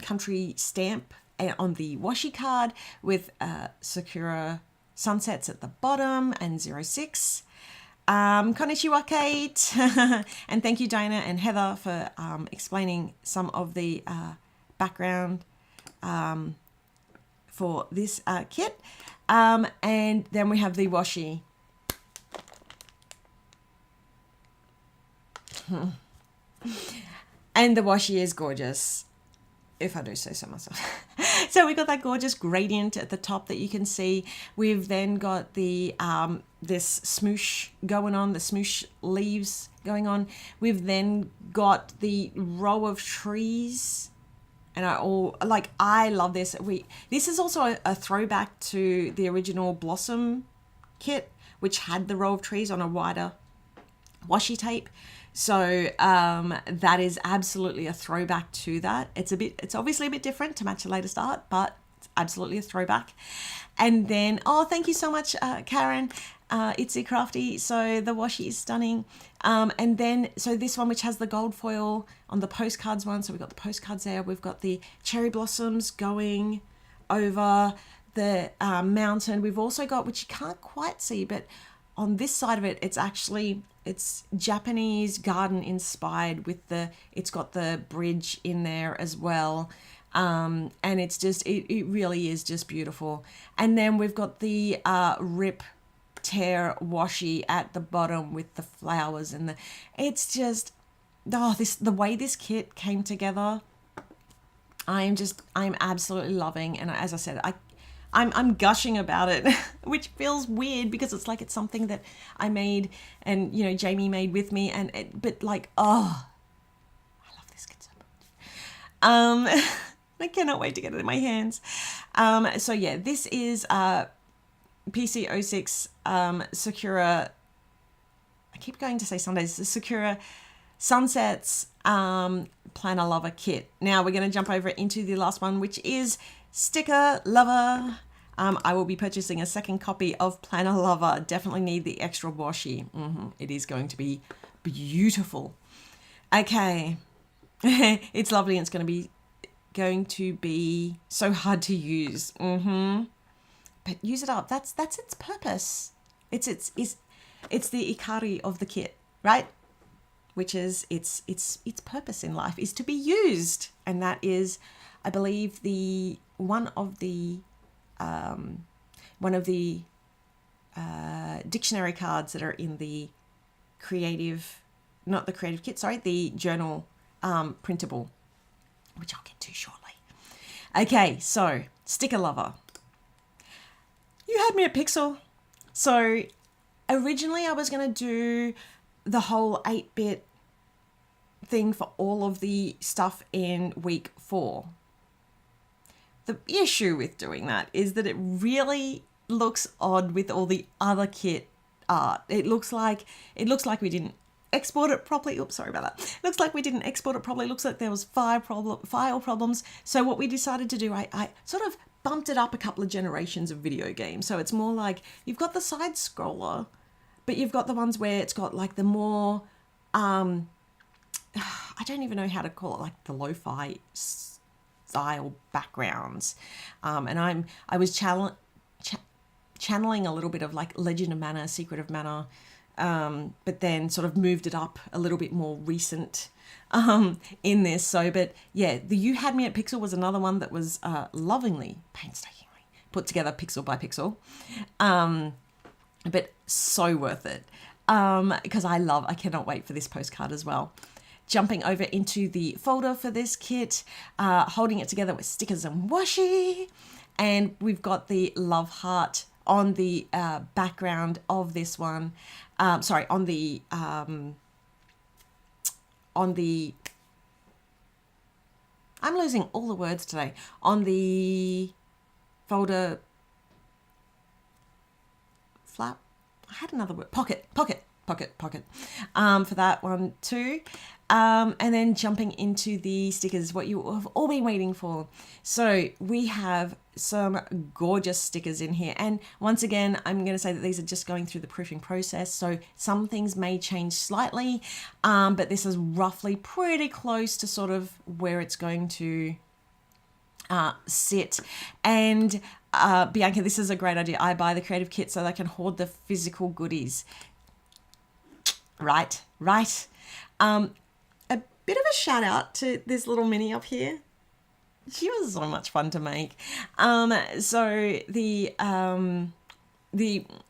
country stamp on the washi card with Sakura Sunsets at the bottom and 06. Konnichiwa, Kate. And thank you, Diana and Heather, for explaining some of the background for this kit. And then we have the washi. And the washi is gorgeous, if I do say so myself. So we got that gorgeous gradient at the top that you can see. We've then got the this smoosh going on, the smoosh leaves going on. We've then got the row of trees, and I love this. This is also a throwback to the original Blossom kit, which had the row of trees on a wider washi tape. So that is absolutely a throwback to that. It's obviously a bit different to match the latest art, but it's absolutely a throwback. And then, thank you so much, Karen. Itsy Crafty. So the washi is stunning. And then, so this one, which has the gold foil on the postcards one. So we've got the postcards there. We've got the cherry blossoms going over the mountain. We've also got, which you can't quite see, but on this side of it, it's Japanese garden inspired with it's got the bridge in there as well. And it's just, it really is just beautiful. And then we've got the rip tear washi at the bottom with the flowers, and it's just, the way this kit came together, I'm absolutely loving, and as I said, I'm gushing about it, which feels weird because it's like it's something that I made and, you know, Jamie made with me, but like, oh, I love this kit so much. I cannot wait to get it in my hands. So yeah, this is PC06 Sakura. I keep going to say Sundays. The Sakura Sunsets Planner Lover Kit. Now we're going to jump over into the last one, which is Sticker Lover. I will be purchasing a second copy of Planner Lover. Definitely need the extra washi. It is going to be beautiful. Okay, it's lovely. And it's going to be so hard to use. But use it up. That's its purpose. It's the ikari of the kit, right? Which is its purpose in life is to be used, and that is, I believe, one of the dictionary cards that are in the not the creative kit, sorry, the journal printable, which I'll get to shortly. Okay, so Sticker Lover. You had me at Pixel. So originally I was going to do the whole 8-bit thing for all of the stuff in week 4. The issue with doing that is that it really looks odd with all the other kit art. It looks like we didn't export it properly. Oops, sorry about that. It looks like we didn't export it properly. It looks like there was file problems. So what we decided to do, I sort of bumped it up a couple of generations of video games. So it's more like you've got the side scroller, but you've got the ones where it's got like the more, I don't even know how to call it, like the lo-fi style backgrounds. And I was channeling a little bit of like Legend of Mana, Secret of Mana, but then sort of moved it up a little bit more recent in this. So, but yeah, the You Had Me at Pixel was another one that was lovingly, painstakingly put together pixel by pixel. But so worth it, because I cannot wait for this postcard as well. Jumping over into the folder for this kit, holding it together with stickers and washi, and we've got the love heart on the background of this one. On the I'm losing all the words today. On the folder flap, I had another word, pocket for that one too. And then jumping into the stickers, what you have all been waiting for. So we have some gorgeous stickers in here, and once again I'm going to say that these are just going through the proofing process, so some things may change slightly, but this is roughly pretty close to sort of where it's going to sit. And Bianca, this is a great idea. I buy the creative kit so they can hoard the physical goodies. Right. A bit of a shout out to this little mini up here. She was so much fun to make. So the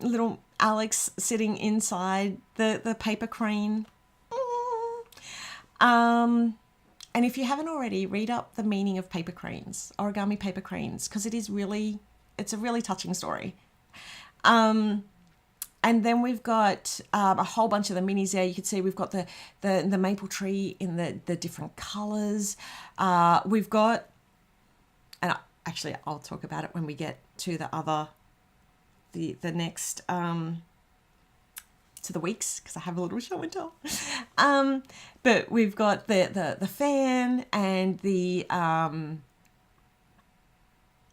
little Alex sitting inside the paper crane. And if you haven't already, read up the meaning of paper cranes, origami paper cranes, because it's a really touching story. And then we've got a whole bunch of the minis there. You can see we've got the maple tree in the different colours. We've got, and actually I'll talk about it when we get to the next, to the weeks, because I have a little show and tell. But we've got the fan and the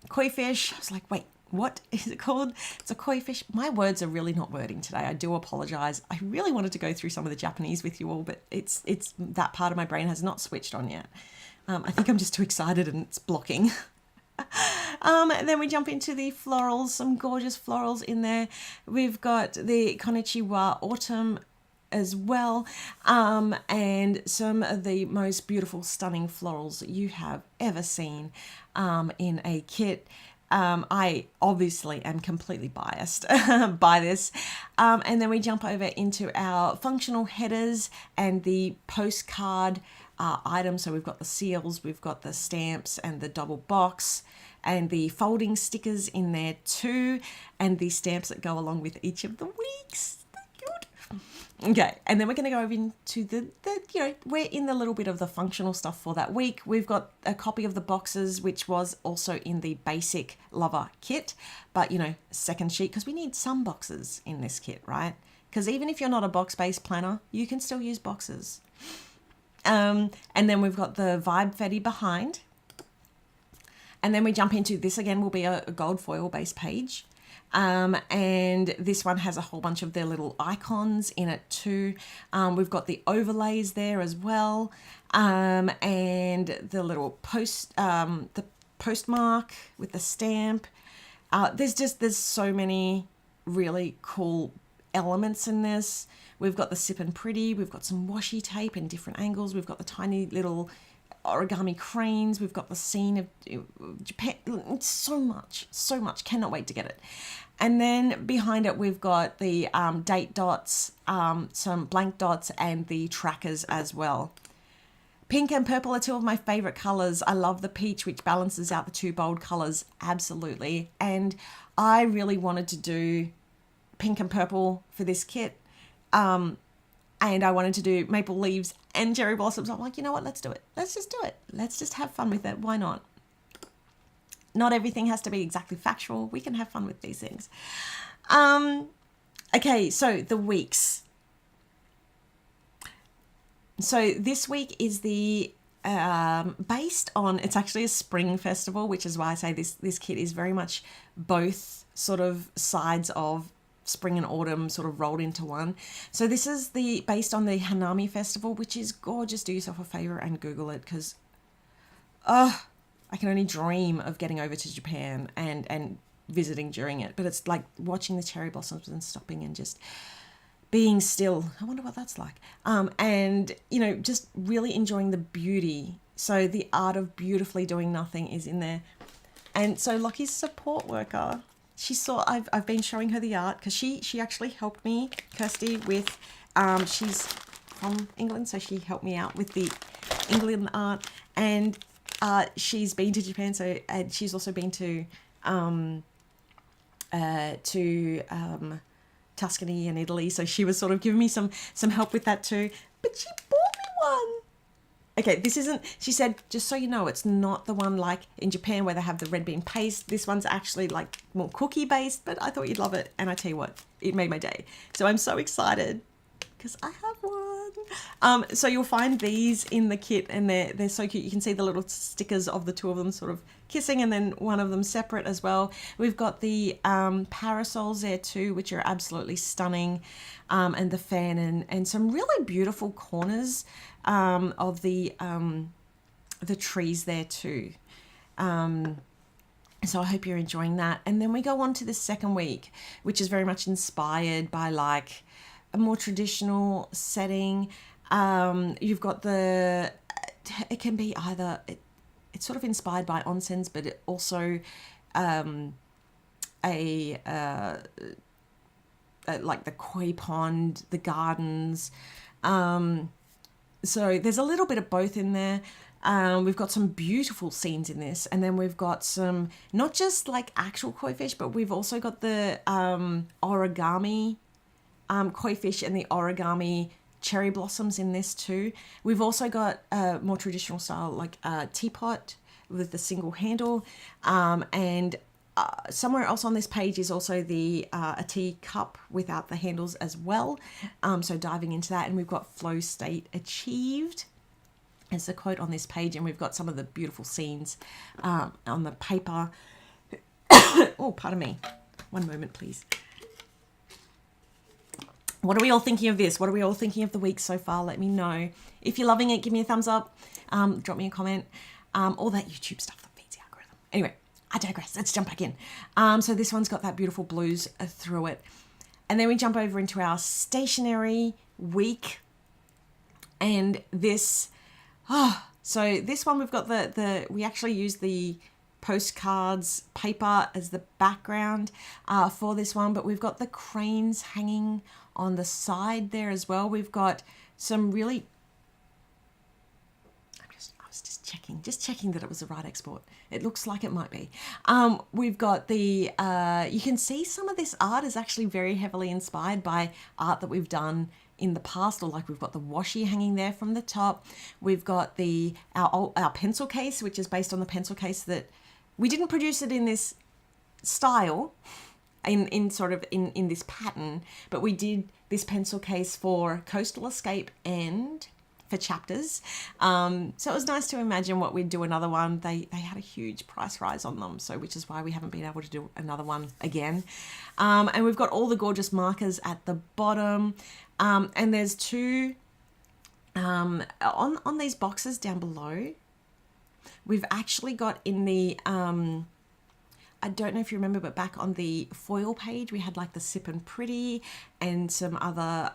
koi fish. I was like, wait, what is it called? It's a koi fish. My words are really not wording today. I do apologize. I really wanted to go through some of the Japanese with you all, but it's that part of my brain has not switched on yet. I think I'm just too excited and it's blocking. And then we jump into the florals, some gorgeous florals in there. We've got the Konnichiwa Autumn as well, and some of the most beautiful, stunning florals that you have ever seen in a kit. I obviously am completely biased by this. And then we jump over into our functional headers and the postcard items. So we've got the seals, we've got the stamps and the double box and the folding stickers in there too, and the stamps that go along with each of the weeks. Cute. Okay, and then we're going to go over into the we're in the little bit of the functional stuff for that week. We've got a copy of the boxes, which was also in the basic lover kit, but second sheet, because we need some boxes in this kit, right? Because even if you're not a box-based planner, you can still use boxes. And then we've got the Vibe Fetty behind. And then we jump into this again will be a gold foil based page. And this one has a whole bunch of their little icons in it too. We've got the overlays there as well. And the little the postmark with the stamp. There's so many really cool elements in this. We've got the Sip and Pretty. We've got some washi tape in different angles. We've got the tiny little origami cranes. We've got the scene of Japan. So much. Cannot wait to get it. And then behind it, we've got the date dots, some blank dots, and the trackers as well. Pink and purple are two of my favorite colors. I love the peach, which balances out the two bold colors. Absolutely. And I really wanted to do pink and purple for this kit. And I wanted to do maple leaves and cherry blossoms. I'm like, you know what? Let's do it. Let's just do it. Let's just have fun with it. Why not? Not everything has to be exactly factual. We can have fun with these things. Okay, so the weeks. So this week is the based on, it's actually a spring festival, which is why I say this kit is very much both sort of sides of spring and autumn sort of rolled into one. So this is based on the Hanami festival, which is gorgeous. Do yourself a favor and Google it, because I can only dream of getting over to Japan and visiting during it. But it's like watching the cherry blossoms and stopping and just being still. I wonder what that's like. And just really enjoying the beauty. So the art of beautifully doing nothing is in there. And so Lockie's support worker, she saw I've been showing her the art, because she actually helped me, Kirsty, with she's from England, so she helped me out with the England art, and she's been to Japan, and she's also been to Tuscany and Italy, so she was sort of giving me some help with that too. But she bought me one. Okay, this isn't, she said, just so you know, it's not the one like in Japan where they have the red bean paste. This one's actually like more cookie based, but I thought you'd love it. And I tell you what, it made my day. So I'm so excited because I have one. So you'll find these in the kit, and they're so cute. You can see the little stickers of the two of them sort of kissing, and then one of them separate as well. We've got the parasols there too, which are absolutely stunning, and the fan and some really beautiful corners of the trees there too. So I hope you're enjoying that. And then we go on to the second week, which is very much inspired by like a more traditional setting. You've got it can be either, it's sort of inspired by onsens, but it also like the koi pond, the gardens. So there's a little bit of both in there. We've got some beautiful scenes in this, and then we've got some, not just like actual koi fish, but we've also got the origami koi fish and the origami cherry blossoms in this too. We've also got a more traditional style like teapot with the single handle, and somewhere else on this page is also a tea cup without the handles as well. So diving into that, and we've got flow state achieved as the quote on this page, and we've got some of the beautiful scenes on the paper. Oh, pardon me. One moment, please. What are we all thinking of this? What are we all thinking of the week so far? Let me know. If you're loving it, give me a thumbs up. Drop me a comment. All that YouTube stuff that feeds the algorithm. Anyway, I digress. Let's jump back in. So this one's got that beautiful blues through it. And then we jump over into our stationery week. And this, so this one we've got we actually use the postcards paper as the background for this one, but we've got the cranes hanging on the side there as well. We've got some really just checking that it was the right export. It looks like it might be. We've got the, you can see some of this art is actually very heavily inspired by art that we've done in the past, or like we've got the washi hanging there from the top. We've got our pencil case, which is based on the pencil case that we didn't produce it in this style, in this pattern, but we did this pencil case for Coastal Escape and for Chapters. So it was nice to imagine what we'd do another one. They had a huge price rise on them, so which is why we haven't been able to do another one again. And we've got all the gorgeous markers at the bottom. And there's two on these boxes down below. We've actually got in the I don't know if you remember, but back on the foil page, we had like the Sip and Pretty and some other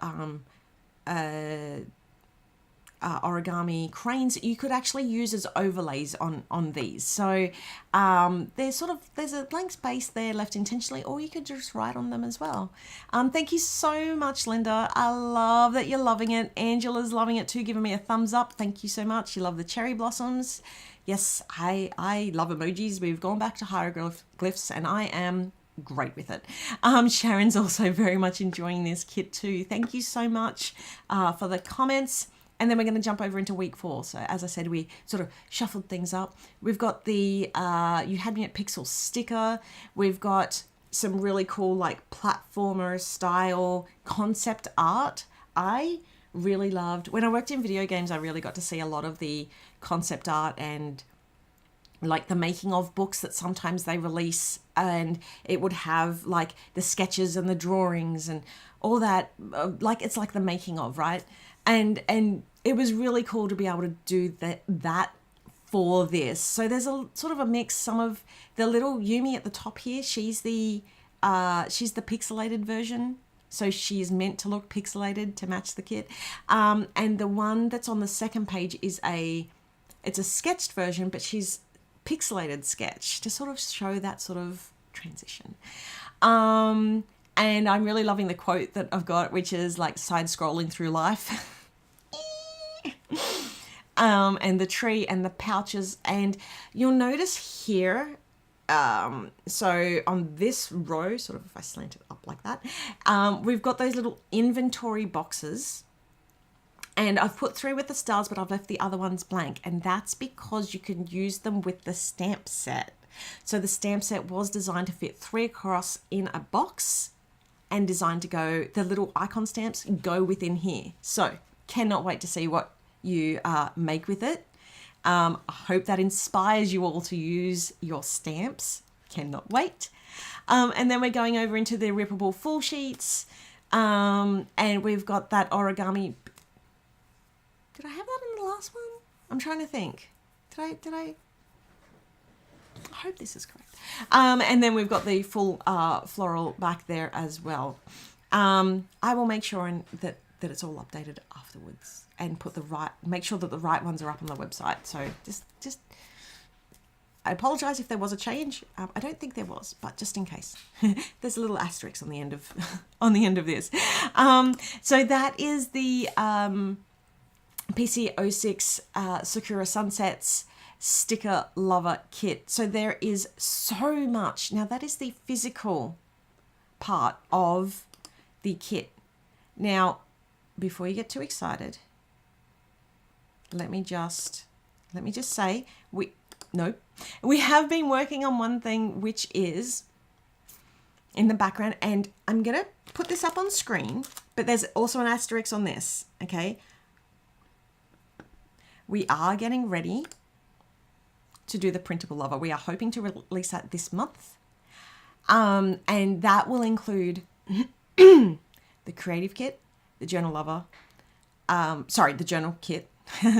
origami cranes that you could actually use as overlays on these. So there's a blank space there left intentionally, or you could just write on them as well. Thank you so much, Linda. I love that you're loving it. Angela's loving it too, giving me a thumbs up. Thank you so much. You love the cherry blossoms. Yes, I love emojis. We've gone back to hieroglyphs and I am great with it. Sharon's also very much enjoying this kit too. Thank you so much for the comments. And then we're going to jump over into week 4. So as I said, we sort of shuffled things up. We've got the You Had Me at Pixel sticker. We've got some really cool like platformer style concept art. I really loved, when I worked in video games, I really got to see a lot of the concept art and like the making of books that sometimes they release, and it would have like the sketches and the drawings and all that, like it's like the making of, right? And it was really cool to be able to do that for this. So there's a sort of a mix. Some of the little Yumi at the top here, she's the pixelated version. So she is meant to look pixelated to match the kit. And the one that's on the second page is it's a sketched version, but she's pixelated sketch to sort of show that sort of transition. And I'm really loving the quote that I've got, which is like side scrolling through life. And the tree and the pouches. And you'll notice here, so on this row, sort of if I slant it up like that, we've got those little inventory boxes, and I've put 3 with the stars, but I've left the other ones blank, and that's because you can use them with the stamp set. So the stamp set was designed to fit 3 across in a box and designed to go, the little icon stamps go within here. So cannot wait to see what you make with it. I hope that inspires you all to use your stamps. Cannot wait. And then we're going over into the rippable full sheets. And we've got that origami. Did I have that in the last one? I'm trying to think. Did I hope this is correct. And then we've got the full floral back there as well. I will make sure that it's all updated afterwards and make sure that the right ones are up on the website. So just I apologize if there was a change. I don't think there was, but just in case, there's a little asterisk on the end of this. So that is the PC06 Sakura Sunsets sticker lover kit. So there is so much. Now that is the physical part of the kit. Now, before you get too excited, let me just say we have been working on one thing, which is in the background, and I'm gonna put this up on screen, but there's also an asterisk on this. Okay, we are getting ready to do the printable lover. We are hoping to release that this month, and that will include the creative kit, the journal lover, the journal kit.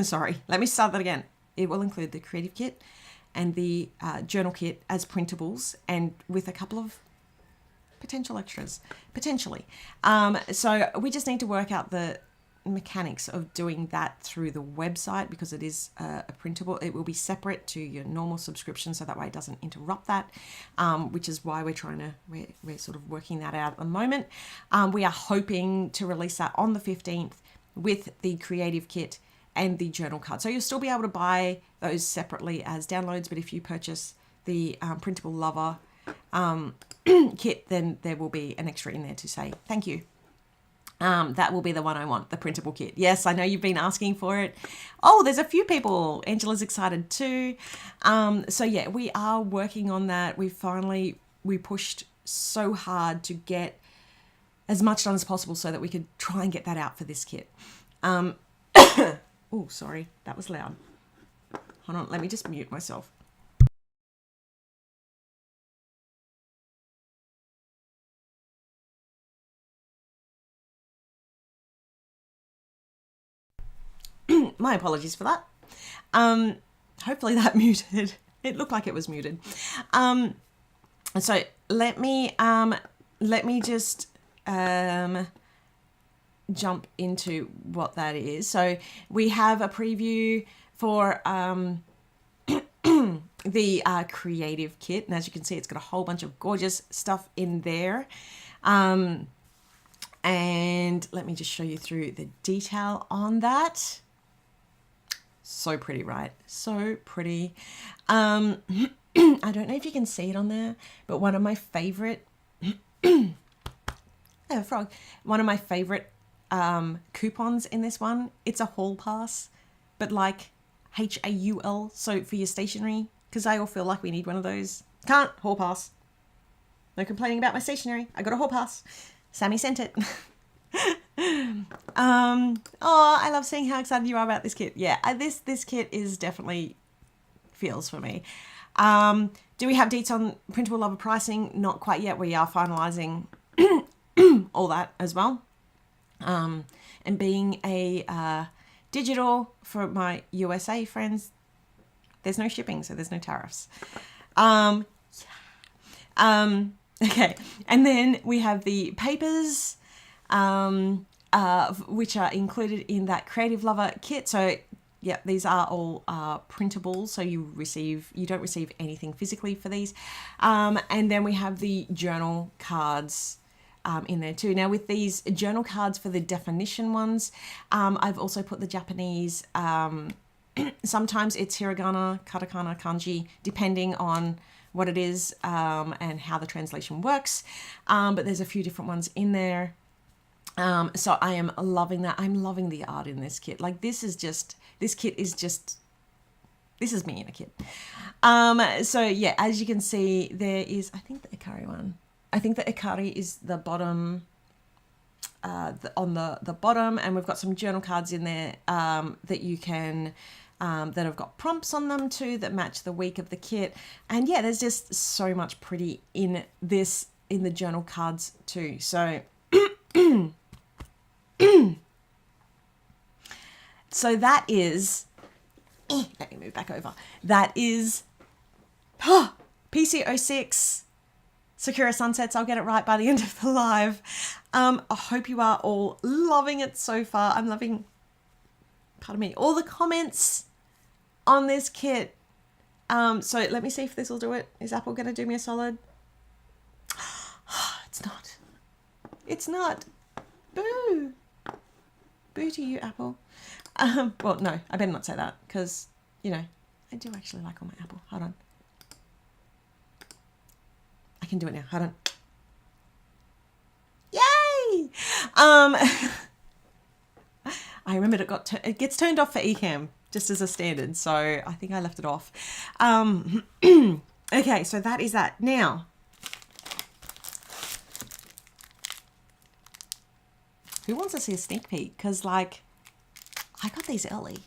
Sorry, let me start that again. It will include the creative kit and the journal kit as printables, and with a couple of potential extras, potentially. So we just need to work out the mechanics of doing that through the website, because it is a printable. It will be separate to your normal subscription, so that way it doesn't interrupt that, which is why we're sort of working that out at the moment. We are hoping to release that on the 15th with the creative kit and the journal card. So you'll still be able to buy those separately as downloads, but if you purchase the printable lover kit, then there will be an extra in there to say thank you. That will be the one I want, the printable kit. Yes, I know you've been asking for it. Oh, there's a few people. Angela's excited too. So yeah, we are working on that. We pushed so hard to get as much done as possible so that we could try and get that out for this kit. Oh, sorry, that was loud. Hold on, let me just mute myself. My apologies for that. Hopefully that muted. It looked like it was muted. So let me just jump into what that is. So we have a preview for the creative kit, and as you can see, it's got a whole bunch of gorgeous stuff in there. And let me just show you through the detail on that. So pretty, right? So pretty. I don't know if you can see it on there, but one of my favorite frog. One of my favorite coupons in this one, it's a hall pass, but like HAUL, so for your stationery, because I all feel like we need one of those. Can't, hall pass. No complaining about my stationery. I got a hall pass. Sami sent it. Oh, I love seeing how excited you are about this kit. Yeah, this kit is definitely feels for me. Do we have deets on printable lover pricing? Not quite yet. We are finalizing all that as well. And being a digital for my USA friends, there's no shipping, so there's no tariffs. Okay, and then we have the papers, which are included in that Creative Lover kit. So yeah, these are all printable, so you don't receive anything physically for these. And then we have the journal cards in there too. Now with these journal cards for the definition ones, I've also put the Japanese, sometimes it's hiragana, katakana, kanji, depending on what it is and how the translation works. But there's a few different ones in there. So I am loving that. I'm loving the art in this kit. Like this kit is just, this is me in a kit. So yeah, as you can see, there is, I think the Ikari one. I think the Ikari is the bottom, on the bottom, and we've got some journal cards in there that you can, that have got prompts on them too that match the week of the kit. And yeah, there's just so much pretty in the journal cards too. So, so that is, let me move back over. That is PC06 Sakura Sunsets. I'll get it right by the end of the live. I hope you are all loving it so far. I'm loving, pardon me, all the comments on this kit. So let me see if this will do it. Is Apple going to do me a solid? It's not. It's not. Boo. Boo to you, Apple. Well, no, I better not say that because, you know, I do actually like all my Apple. Hold on. I can do it now. Hold on. Yay! I remembered it gets turned off for Ecamm just as a standard, so I think I left it off. Okay, so that is that. Now, who wants to see a sneak peek? Because like, I got these early.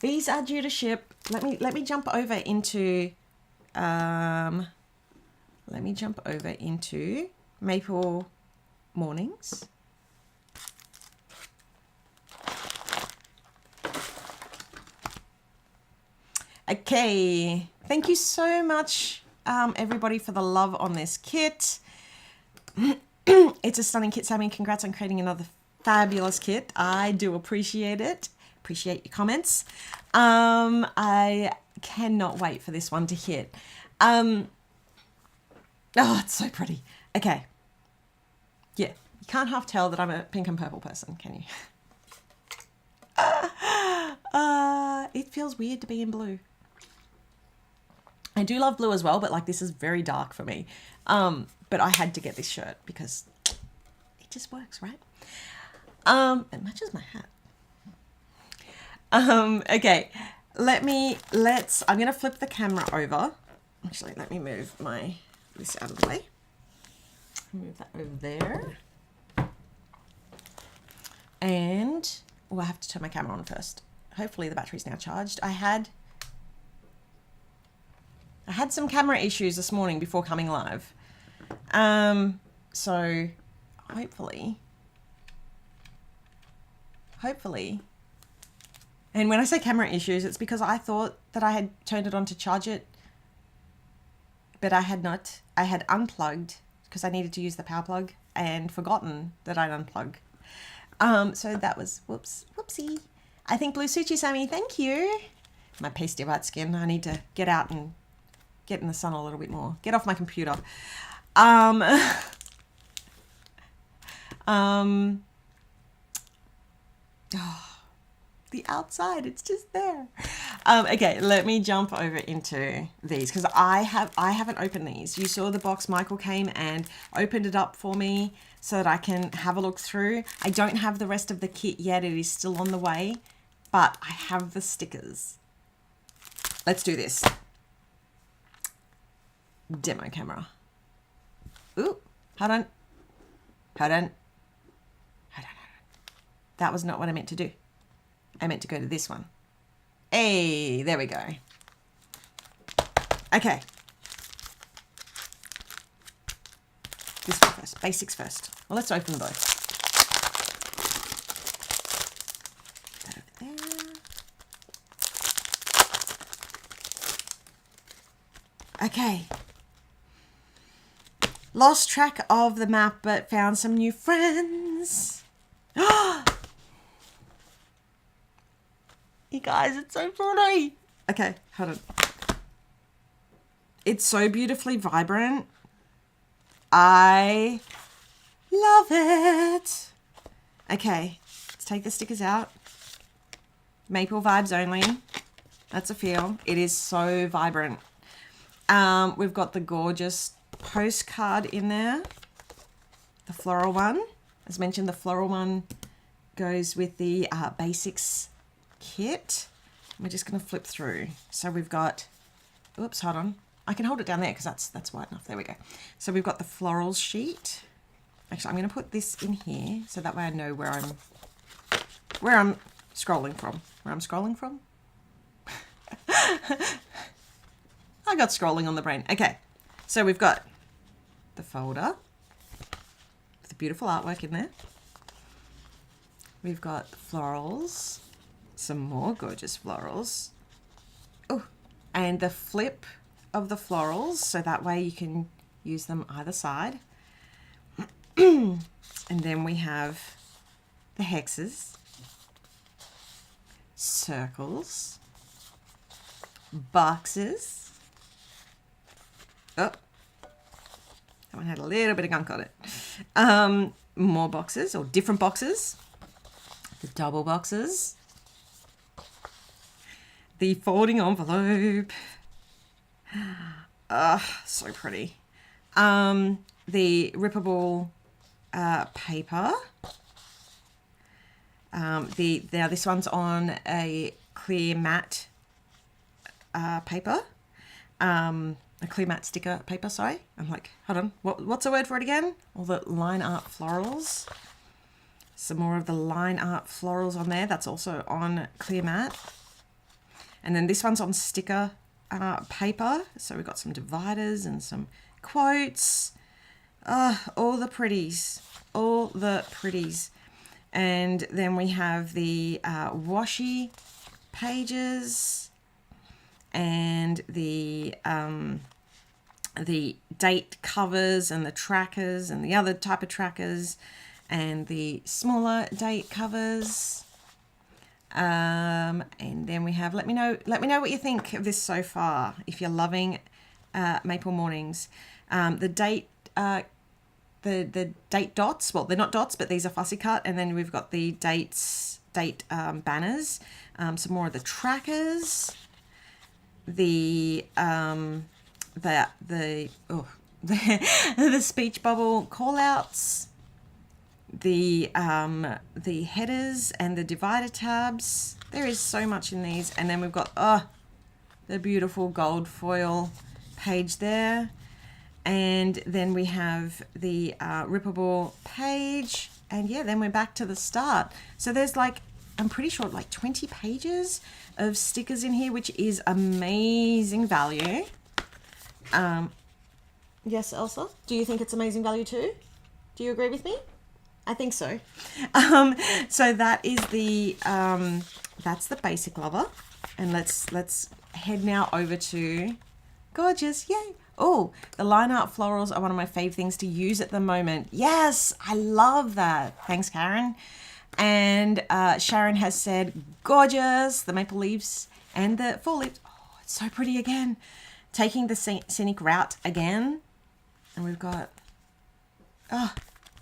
These are due to ship. Let me jump over into Maple Mornings. Okay, thank you so much, everybody, for the love on this kit. It's a stunning kit, Sami. Congrats on creating another fabulous kit. I do appreciate it. Appreciate your comments. I cannot wait for this one to hit. Oh, it's so pretty. Okay. Yeah, you can't half tell that I'm a pink and purple person, can you? it feels weird to be in blue. I do love blue as well, but like this is very dark for me. But I had to get this shirt because it just works, right? It matches my hat. Okay, I'm gonna flip the camera over. Actually, let me move this out of the way. Move that over there. And I have to turn my camera on first. Hopefully the battery's now charged. I had some camera issues this morning before coming live. So hopefully, and when I say camera issues, it's because I thought that I had turned it on to charge it, but I had not. I had unplugged because I needed to use the power plug and forgotten that I'd unplug. So that was, whoopsie. I think blue suits you, Sami. Thank you. My pasty white skin. I need to get out and get in the sun a little bit more. Get off my computer. The outside, it's just there. Okay, let me jump over into these because I haven't opened these. You saw the box Michael came and opened it up for me so that I can have a look through. I don't have the rest of the kit yet. It is still on the way, but I have the stickers. Let's do this. Demo camera. Ooh, hold on. That was not what I meant to do. I meant to go to this one. Hey, there we go. Okay. This one first, basics first. Well, let's open both. That over there. Okay. Lost track of the map, but found some new friends. You guys, it's so pretty. Okay, hold on. It's so beautifully vibrant. I love it. Okay, let's take the stickers out. Maple vibes only. That's a feel. It is so vibrant. We've got the gorgeous postcard in there. The floral one. As mentioned, the floral one goes with the basics kit. We're just going to flip through. So we've got, oops, hold on. I can hold it down there because that's wide enough. There we go. So we've got the florals sheet. Actually, I'm going to put this in here so that way I know where I'm scrolling from. Where I'm scrolling from? I got scrolling on the brain. Okay. So we've got the folder with the beautiful artwork in there. We've got florals. Some more gorgeous florals. Oh, and the flip of the florals, so that way you can use them either side. And then we have the hexes, circles, boxes. Oh, that one had a little bit of gunk on it. More boxes, or different boxes. The double boxes. The folding envelope. So pretty. The rippable paper. Now this one's on a clear matte paper. A clear matte sticker paper, sorry. I'm like, hold on, what's the word for it again? All the line art florals. Some more of the line art florals on there. That's also on clear matte. And then this one's on sticker paper. So we've got some dividers and some quotes. All the pretties. All the pretties. And then we have the washi pages and the date covers and the trackers and the other type of trackers and the smaller date covers. And then we have, let me know what you think of this so far, if you're loving Maple Mornings. The date dots, well, they're not dots, but these are fussy cut, and then we've got the dates date banners, some more of the trackers, the the speech bubble call outs, the headers and the divider tabs. There is so much in these. And then we've got the beautiful gold foil page there. And then we have the rippable page. And yeah, then we're back to the start. So there's like, I'm pretty sure like 20 pages of stickers in here, which is amazing value. Yes, Elsa, do you think it's amazing value too? Do you agree with me? I think so. So that is the that's the basic lover, and let's head now over to gorgeous. Yay! Oh, the line art florals are one of my fave things to use at the moment. Yes, I love that. Thanks, Karen. And Sharon has said gorgeous. The maple leaves and the fall leaves. Oh, it's so pretty again. Taking the scenic route again, and we've got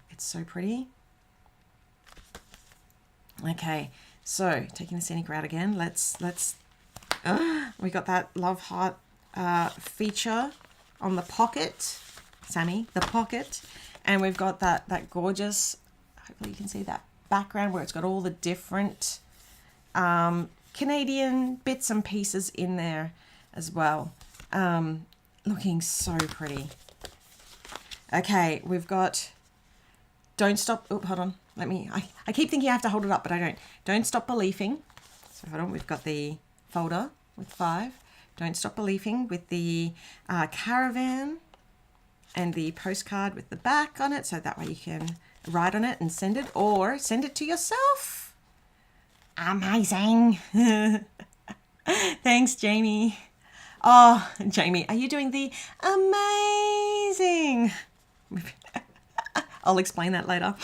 it's so pretty. Okay, so taking the scenic route again. Let's we got that love heart feature on the pocket, Sami, the pocket, and we've got that gorgeous. Hopefully you can see that background where it's got all the different Canadian bits and pieces in there as well. Looking so pretty. Okay, we've got Don't Stop. Oh, hold on. Let me. I keep thinking I have to hold it up, but I don't. Don't Stop Believing. So hold on. We've got the folder with 5. Don't Stop Believing with the caravan and the postcard with the back on it. So that way you can write on it and send it, or send it to yourself. Amazing. Thanks, Jamie. Oh, Jamie, are you doing the amazing? I'll explain that later.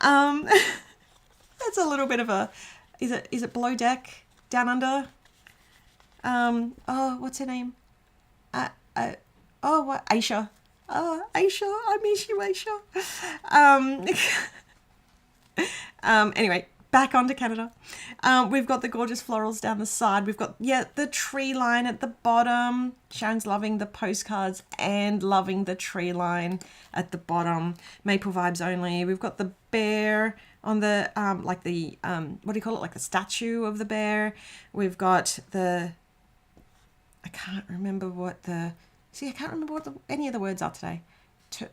That's a little bit of a, is it below deck, down under? Oh, what's her name? What? Aisha. Oh, Aisha, I miss you, Aisha. Anyway, back onto Canada. We've got the gorgeous florals down the side. We've got, the tree line at the bottom. Sharon's loving the postcards and loving the tree line at the bottom. Maple vibes only. We've got the bear on the, what do you call it? Like the statue of the bear. We've got I can't remember what any of the words are today. It's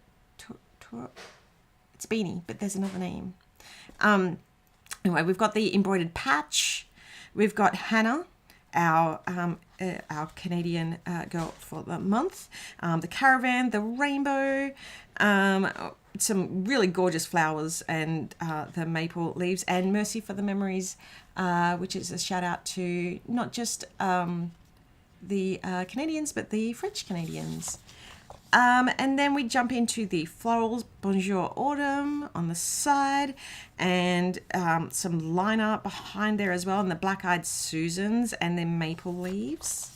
beanie, but there's another name. Anyway, we've got the embroidered patch. We've got Hannah, our Canadian girl for the month. The caravan, the rainbow, some really gorgeous flowers, and the maple leaves, and Mercy for the memories, which is a shout out to not just the Canadians, but the French Canadians. And then we jump into the florals, Bonjour Autumn on the side, and some line art behind there as well, and the black-eyed Susans and then maple leaves.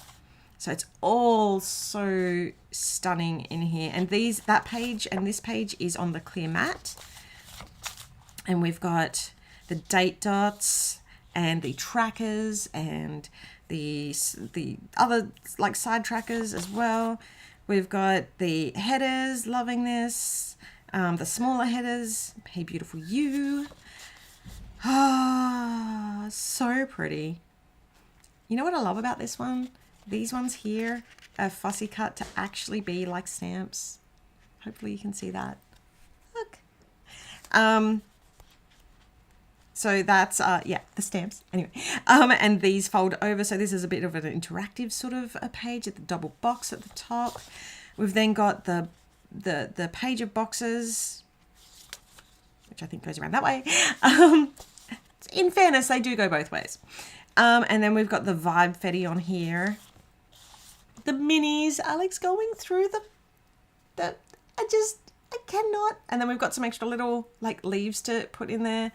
So it's all so stunning in here. And that page and this page is on the clear mat. And we've got the date dots and the trackers and the other like side trackers as well. We've got the headers, loving this. The smaller headers, Hey Beautiful You. Ah, so pretty. You know what I love about this one? These ones here are fussy cut to actually be like stamps. Hopefully you can see that. Look. So that's, the stamps. Anyway, and these fold over. So this is a bit of an interactive sort of a page at the double box at the top. We've then got the page of boxes, which I think goes around that way. In fairness, they do go both ways. And then we've got the Vibe Fetty on here. The minis, Alex going through I cannot. And then we've got some extra little like leaves to put in there.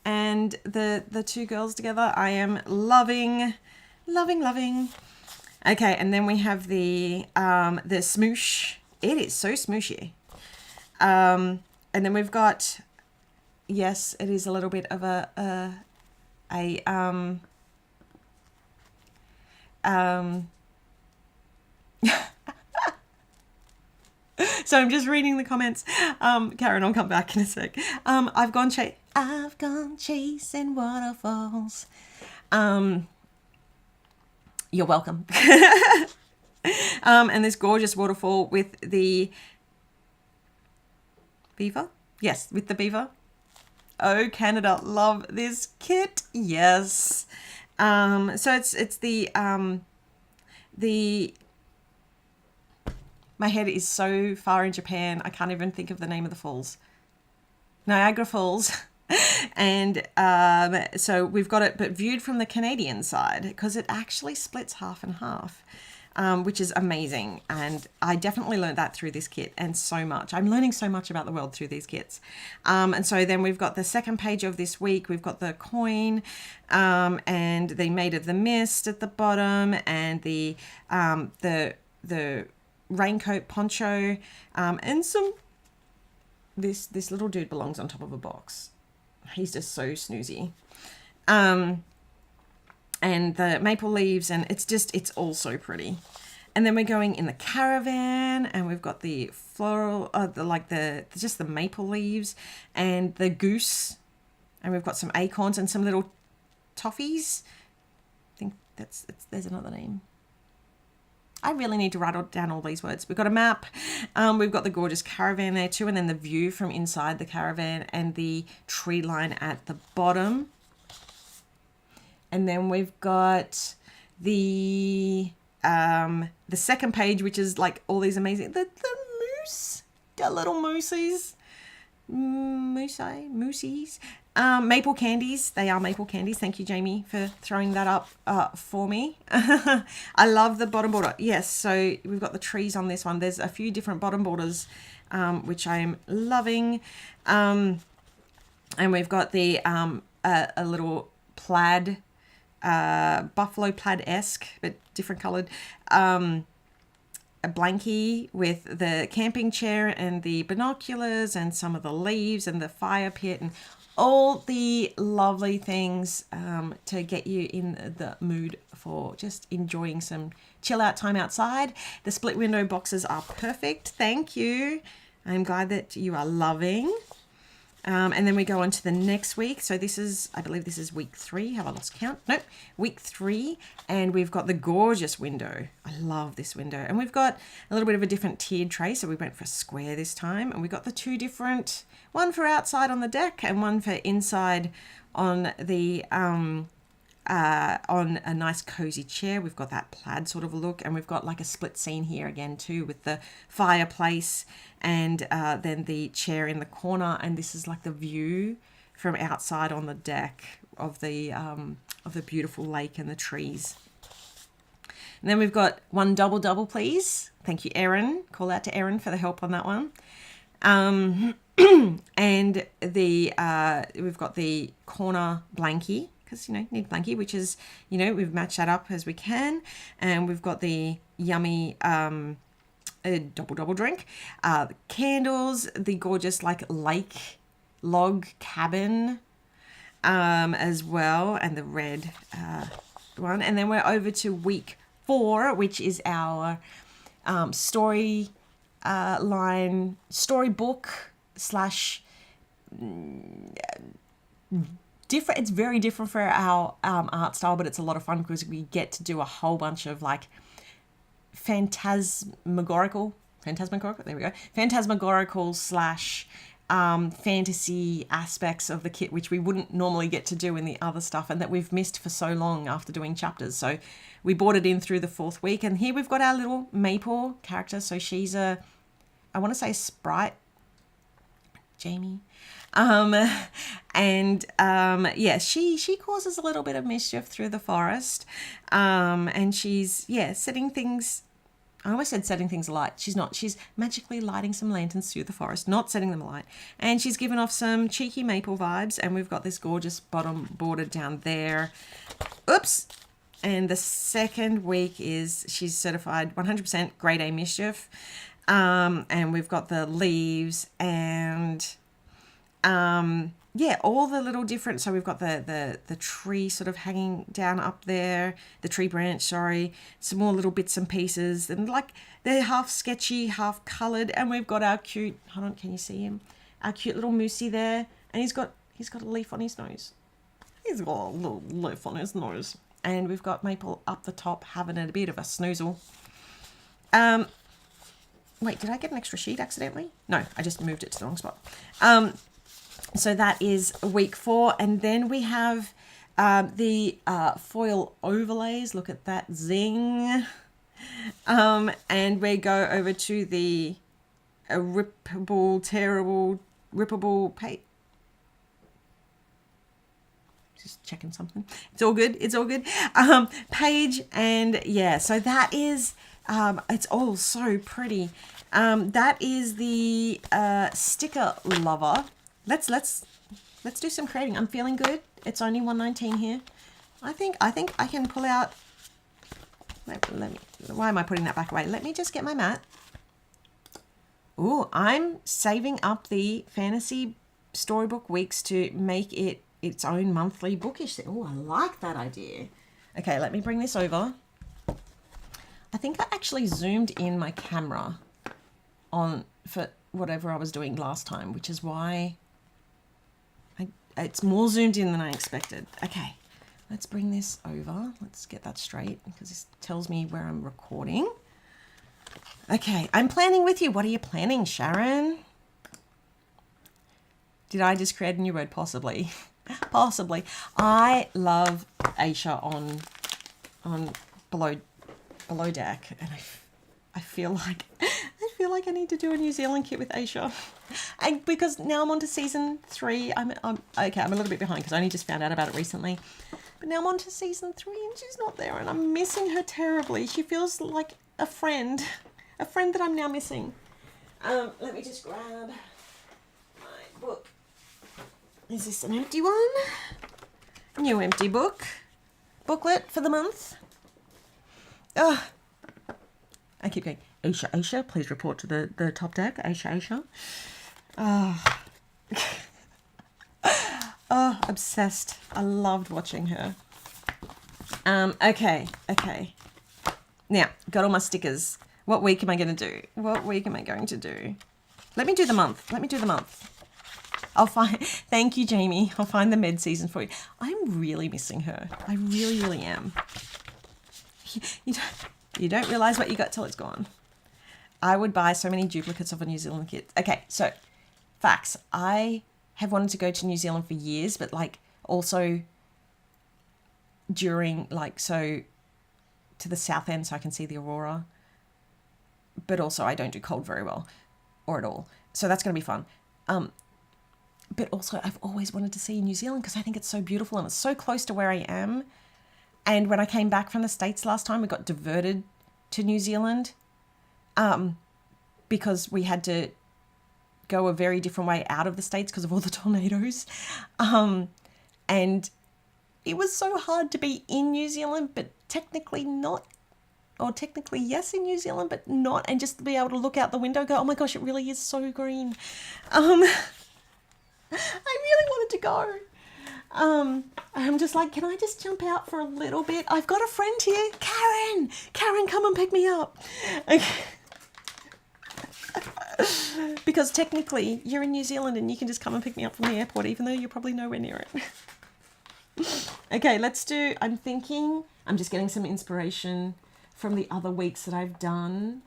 And the two girls together, I am loving. Okay, and then we have the smoosh. It is so smooshy. And then we've got, yes, it is a little bit of a a so I'm just reading the comments. Karen, I'll come back in a sec. I've gone chasing waterfalls. You're welcome. And this gorgeous waterfall with the beaver. Yes, with the beaver. Oh, Canada, love this kit. Yes. So it's the my head is so far in Japan, I can't even think of the name of the falls. Niagara Falls. And so we've got it, but viewed from the Canadian side, because it actually splits half and half, which is amazing. And I definitely learned that through this kit, and so much. I'm learning so much about the world through these kits. And so then we've got the second page of this week. We've got the coin and the Maid of the Mist at the bottom, and the raincoat poncho, and some this little dude belongs on top of a box. He's just so snoozy. And the maple leaves, and it's all so pretty. And then we're going in the caravan, and we've got the floral, just the maple leaves and the goose, and we've got some acorns and some little toffees. I think there's another name. I really need to write down all these words. We've got a map. We've got the gorgeous caravan there too, and then the view from inside the caravan and the tree line at the bottom. And then we've got the second page, which is like all these amazing the moose, the little moosies. Moosies. Maple candies. They are maple candies. Thank you, Jamie, for throwing that up for me. I love the bottom border. Yes, so we've got the trees on this one. There's a few different bottom borders, which I'm loving. And we've got the a little plaid, buffalo plaid-esque, but different coloured, a blankie with the camping chair and the binoculars and some of the leaves and the fire pit and all the lovely things to get you in the mood for just enjoying some chill out time outside. The split window boxes are perfect. Thank you. I'm glad that you are loving. And then we go on to the next week. So I believe this is week 3. Have I lost count? Nope. Week 3. And we've got the gorgeous window. I love this window. And we've got a little bit of a different tiered tray. So we went for a square this time. And we got the 2 different, one for outside on the deck and one for inside on the on a nice cozy chair. We've got that plaid sort of look, and we've got like a split scene here again too with the fireplace and then the chair in the corner, and this is like the view from outside on the deck of the beautiful lake and the trees. And then we've got one double please. Thank you, Erin. Call out to Erin for the help on that one. And we've got the corner blankie, because need blankie, which is we've matched that up as we can, and we've got the yummy double drink, the candles, the gorgeous like lake log cabin as well, and the red one. And then we're over to week 4, which is our storybook / different. It's very different for our art style, but it's a lot of fun because we get to do a whole bunch of like phantasmagorical / fantasy aspects of the kit, which we wouldn't normally get to do in the other stuff, and that we've missed for so long after doing chapters. So we brought it in through the 4th week, and here we've got our little maple character. So she's I want to say sprite, Jamie. She causes a little bit of mischief through the forest. And she's, setting things, I almost said setting things alight. She's not. She's magically lighting some lanterns through the forest, not setting them alight. And she's given off some cheeky maple vibes. And we've got this gorgeous bottom border down there. Oops. And the second week is she's certified 100% grade A mischief. And we've got the leaves and yeah, all the little different, so we've got the tree sort of hanging down up there, the tree branch, sorry, some more little bits and pieces, and like they're half sketchy, half coloured, and we've got our cute, hold on, can you see him? Our cute little moosey there, and he's got a leaf on his nose. He's got a little leaf on his nose. And we've got Maple up the top having a bit of a snoozle. Wait, did I get an extra sheet accidentally? No, I just moved it to the wrong spot. So that is week 4. And then we have the foil overlays. Look at that zing. And we go over to the rippable page. Just checking something. It's all good. Page, and yeah, so that is, it's all so pretty. That is the sticker lover. Let's do some creating. I'm feeling good. It's only 119 here. I think I can pull out. Let me. Why am I putting that back away? Let me just get my mat. Ooh, I'm saving up the fantasy storybook weeks to make it its own monthly bookish thing. Oh, I like that idea. Okay, let me bring this over. I think I actually zoomed in my camera on for whatever I was doing last time, which is why it's more zoomed in than I expected. Okay, let's bring this over. Let's get that straight because this tells me where I'm recording. Okay, I'm planning with you. What are you planning, Sharon? Did I just create a new word? Possibly. Possibly. I love Aisha on below deck, and I feel like I need to do a New Zealand kit with Aisha, and because now I'm on to season 3. I'm okay. I'm a little bit behind because I only just found out about it recently, but now I'm on to season 3 and she's not there, and I'm missing her terribly. She feels like a friend that I'm now missing. Let me just grab my book. Is this an empty one? New empty booklet for the month. I keep going, Aisha, please report to the top deck. Aisha. Oh, obsessed. I loved watching her. Okay. Now, got all my stickers. What week am I going to do? Let me do the month. I'll find, thank you, Jamie. I'll find the med season for you. I'm really missing her. I really, really am. You don't realize what you got till it's gone. I would buy so many duplicates of a New Zealand kit. Okay, so facts. I have wanted to go to New Zealand for years, but like also during so to the south end so I can see the aurora. But also I don't do cold very well or at all. So that's going to be fun. But also I've always wanted to see New Zealand because I think it's so beautiful and it's so close to where I am. And when I came back from the States last time, we got diverted to New Zealand because we had to go a very different way out of the States because of all the tornadoes. And it was so hard to be in New Zealand, but technically not, or technically yes in New Zealand, but not, and just be able to look out the window and go, oh my gosh, it really is so green. I really wanted to go. I'm just like, can I just jump out for a little bit? I've got a friend here. Karen, come and pick me up. Okay. Because technically you're in New Zealand and you can just come and pick me up from the airport, even though you're probably nowhere near it. Okay, I'm just getting some inspiration from the other weeks that I've done.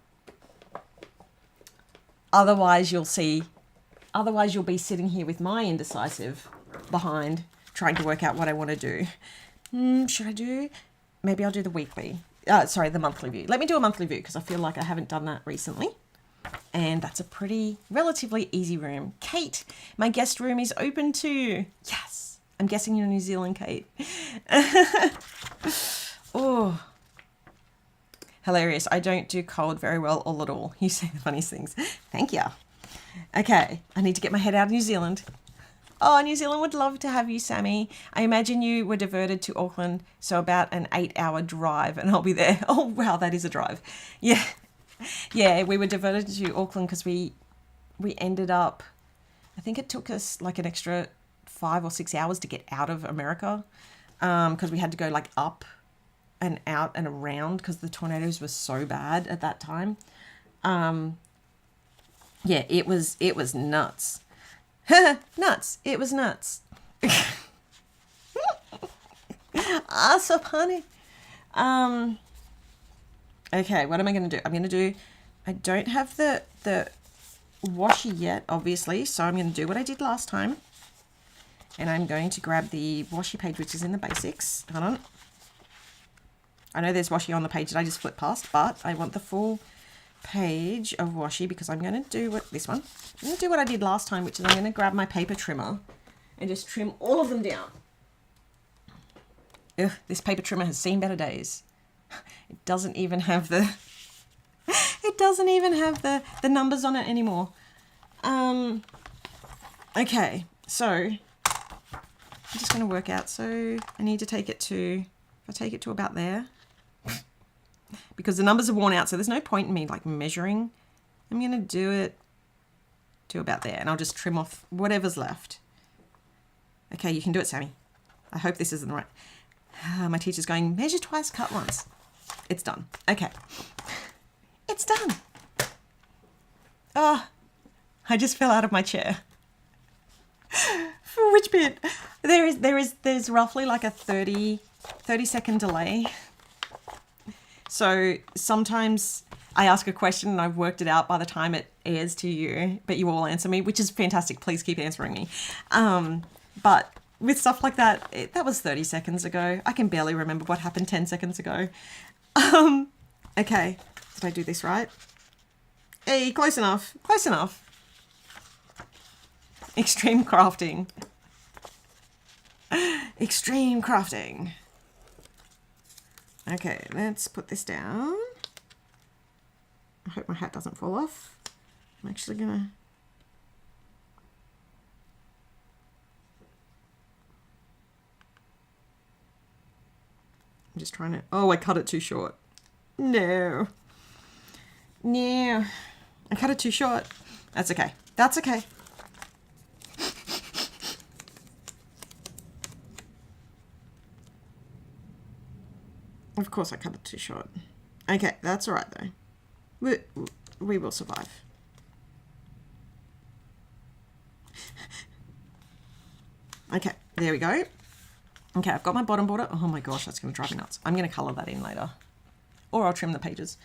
Otherwise you'll be sitting here with my indecisive behind trying to work out what I want to do. Should I do? Maybe I'll do the weekly. The monthly view. Let me do a monthly view because I feel like I haven't done that recently. And that's a relatively easy room. Kate, my guest room is open too. Yes. I'm guessing you're New Zealand, Kate. Oh. Hilarious. I don't do cold very well or at all. You say the funniest things. Thank you. Okay. I need to get my head out of New Zealand. Oh, New Zealand would love to have you, Sami. I imagine you were diverted to Auckland, so about an 8-hour drive, and I'll be there. Oh, wow, that is a drive. Yeah. Yeah, we were diverted to Auckland because we ended up, I think it took us like an extra 5 or 6 hours to get out of America because we had to go like up and out and around because the tornadoes were so bad at that time. Yeah, it was nuts. Nuts. It was nuts. Ah, so funny. Okay, what am I going to do? I don't have the washi yet, obviously, so I'm going to do what I did last time. And I'm going to grab the washi page, which is in the basics. Hold on. I know there's washi on the page that I just flipped past, but I want the full page of washi because I'm going to do I'm going to do what I did last time, which is I'm going to grab my paper trimmer and just trim all of them down. Ugh, this paper trimmer has seen better days. It doesn't even have the numbers on it anymore. Okay, so I'm just going to work out. So I need to take it to, if I take it to about there, because the numbers are worn out, so there's no point in me like measuring. I'm going to do it to about there, and I'll just trim off whatever's left. Okay, you can do it, Sammy. I hope this isn't right. My teacher's going, measure twice, cut once. It's done. Okay. It's done. Oh, I just fell out of my chair. For which bit? There's roughly like a 30-second delay. So sometimes I ask a question and I've worked it out by the time it airs to you, but you all answer me, which is fantastic. Please keep answering me. But with stuff like that, that was 30 seconds ago. I can barely remember what happened 10 seconds ago. Okay, did I do this right? Hey, close enough. Close enough. Extreme crafting. Extreme crafting. Okay, let's put this down. I hope my hat doesn't fall off. I'm actually gonna... I'm just trying to... Oh, I cut it too short. No. No. I cut it too short. That's okay. That's okay. Of course I cut it too short. Okay, that's all right though. We will survive. Okay, there we go. Okay, I've got my bottom border. Oh my gosh, that's going to drive me nuts. I'm going to colour that in later. Or I'll trim the pages.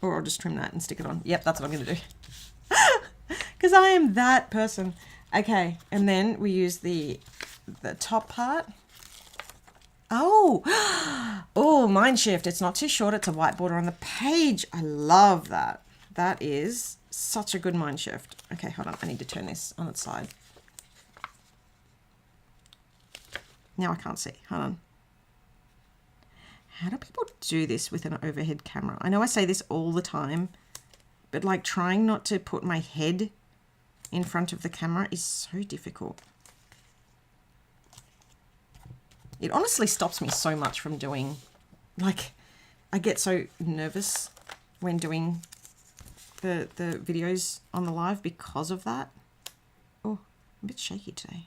Or I'll just trim that and stick it on. Yep, that's what I'm going to do. Because I am that person. Okay, and then we use the top part. Oh, oh, mind shift. It's not too short. It's a white border on the page. I love that. That is such a good mind shift. Okay, hold on. I need to turn this on its side. Now I can't see. Hold on. How do people do this with an overhead camera? I know I say this all the time, but like trying not to put my head in front of the camera is so difficult. It honestly stops me so much from doing, like, I get so nervous when doing the videos on the live because of that. Oh, I'm a bit shaky today.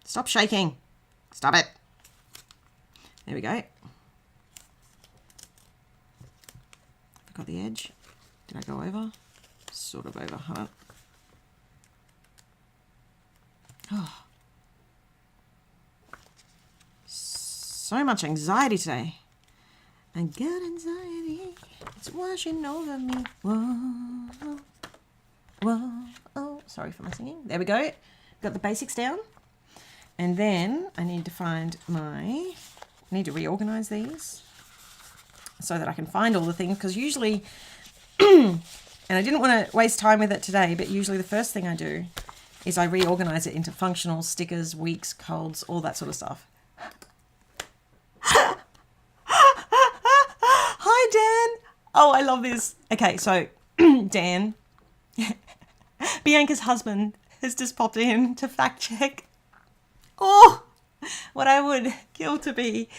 Stop shaking. Stop it. There we go. Have I got the edge? Did I go over? Sort of over, huh? Oh. So much anxiety today. I got anxiety. It's washing over me. Whoa. Whoa. Oh, sorry for my singing. There we go. Got the basics down. And then I need to find I need to reorganize these so that I can find all the things, because usually, and I didn't want to waste time with it today, but usually the first thing I do is I reorganize it into functional, stickers, weeks, colds, all that sort of stuff. Hi, Dan. Oh, I love this. Okay, so Dan, Bianca's husband, has just popped in to fact check. Oh, what I would kill to be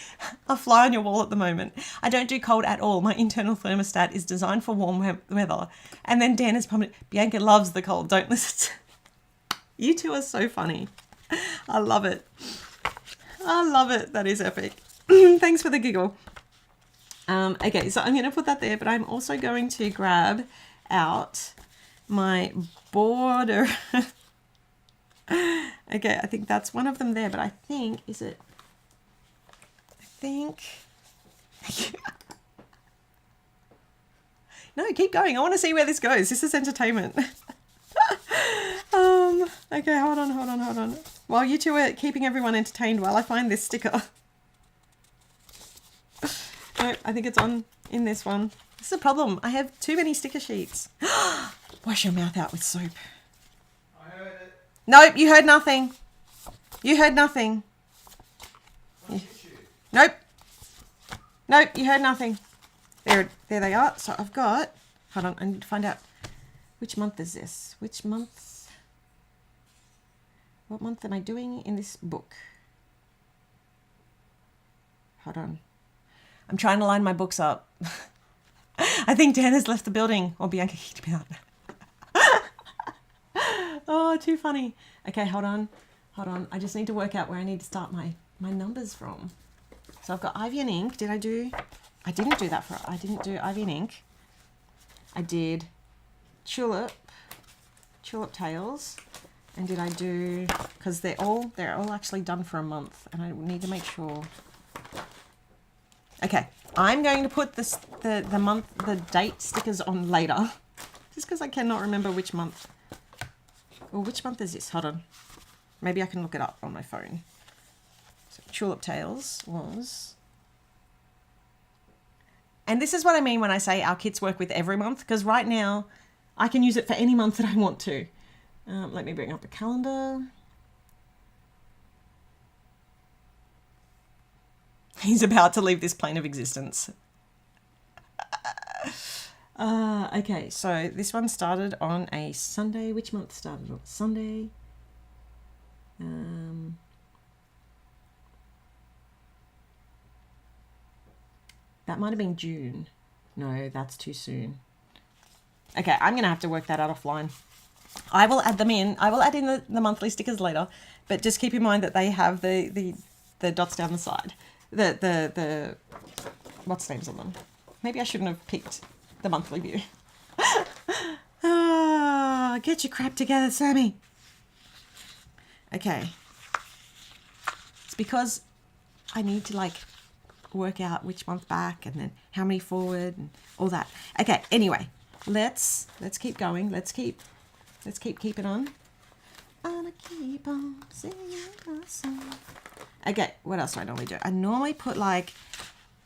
a fly on your wall at the moment. I don't do cold at all. My internal thermostat is designed for warm weather. And then Dan is probably, Bianca loves the cold. Don't listen to... You two are so funny. I love it. I love it. That is epic. Thanks for the giggle. Okay, so I'm going to put that there, but I'm also going to grab out my border. Okay, I think that's one of them there, but I think, is it? I think. No, keep going. I want to see where this goes. This is entertainment. Okay, hold on. While you two are keeping everyone entertained while I find this sticker. Nope, I think it's in this one. This is a problem. I have too many sticker sheets. Wash your mouth out with soap.
I heard it.
Nope, you heard nothing. You heard nothing. Nope. Nope, you heard nothing. There they are. So I've got, hold on, I need to find out which month is this. Which month? What month am I doing in this book? Hold on. I'm trying to line my books up. I think Dan has left the building, or Bianca kicked me out. Oh, too funny. Okay, hold on. I just need to work out where I need to start my numbers from. So I've got Ivy and Ink. I didn't do that I didn't do Ivy and Ink. I did Tulip Tails. And did I do, because they're all actually done for a month, and I need to make sure. Okay, I'm going to put the date stickers on later, just because I cannot remember which month. Well, which month is this? Hold on. Maybe I can look it up on my phone. So Tulip Tales was... And this is what I mean when I say our kits work with every month, because right now I can use it for any month that I want to. Let me bring up a calendar. He's about to leave this plane of existence. Okay, so this one started on a Sunday. Which month started on Sunday? That might have been June. No, that's too soon. Okay, I'm going to have to work that out offline. I will add them in. I will add in the monthly stickers later, but just keep in mind that they have the dots down the side. The what's names on them? Maybe I shouldn't have picked the monthly view. Get your crap together, Sammy. Okay. It's because I need to work out which month back and then how many forward and all that. Okay, anyway, let's keep going. Let's keep keeping on. I'ma keep on singing my song. Okay, what else do I normally do? I normally put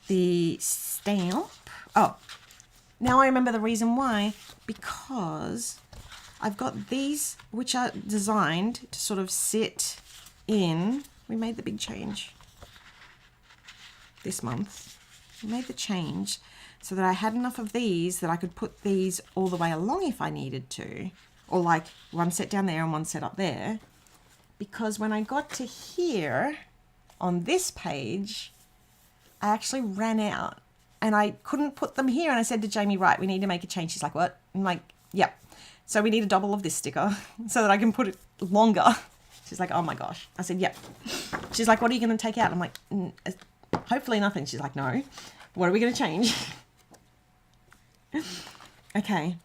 the stamp. Oh, now I remember the reason why. Because I've got these which are designed to sort of sit in. We made the big change this month. We made the change so that I had enough of these that I could put these all the way along if I needed to. Or one set down there and one set up there. Because when I got to here on this page, I actually ran out and I couldn't put them here. And I said to Jamie, right, we need to make a change. She's like, what? I'm like, yep. So we need a double of this sticker so that I can put it longer. She's like, oh my gosh. I said, yep. She's like, what are you going to take out? I'm like, hopefully nothing. She's like, no. What are we going to change? Okay.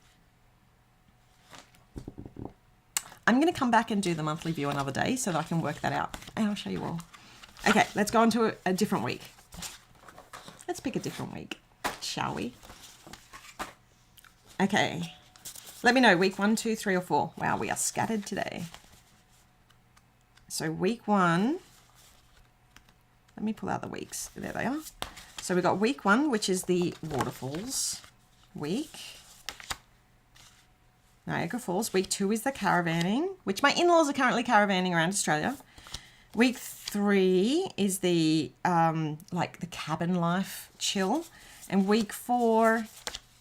I'm going to come back and do the monthly view another day so that I can work that out. And I'll show you all. Okay, let's go on to a different week. Let's pick a different week, shall we? Okay. Let me know, week 1, 2, 3, or 4. Wow, we are scattered today. So week 1, let me pull out the weeks. There they are. So we've got week 1, which is the waterfalls week. Niagara Falls. Week 2 is the caravanning, which my in-laws are currently caravanning around Australia. Week 3 is the the cabin life chill, and week 4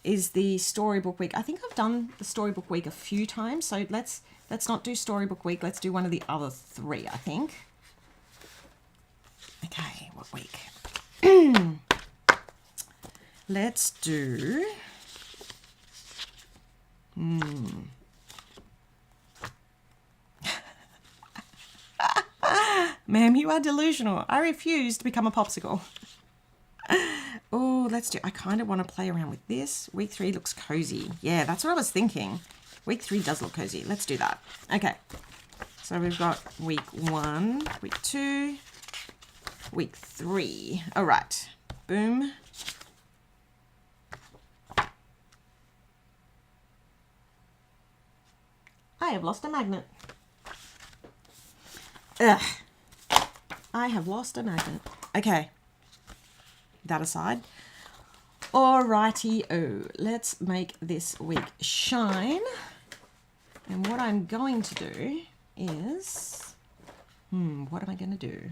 is the storybook week. I think I've done the storybook week a few times, so let's not do storybook week. Let's do one of the other 3. I think Okay, what week? Let's do... Ma'am, you are delusional. I refuse to become a popsicle. Oh, let's do... I kind of want to play around with this. Week 3 looks cozy. Yeah, that's what I was thinking. Week 3 does look cozy. Let's do that. Okay. So we've got week 1, week 2, week 3. All right. Boom. I have lost a magnet. Ugh. I have lost a magnet. Okay. That aside. Alrighty-o. Let's make this week shine. And what I'm going to do is... what am I going to do?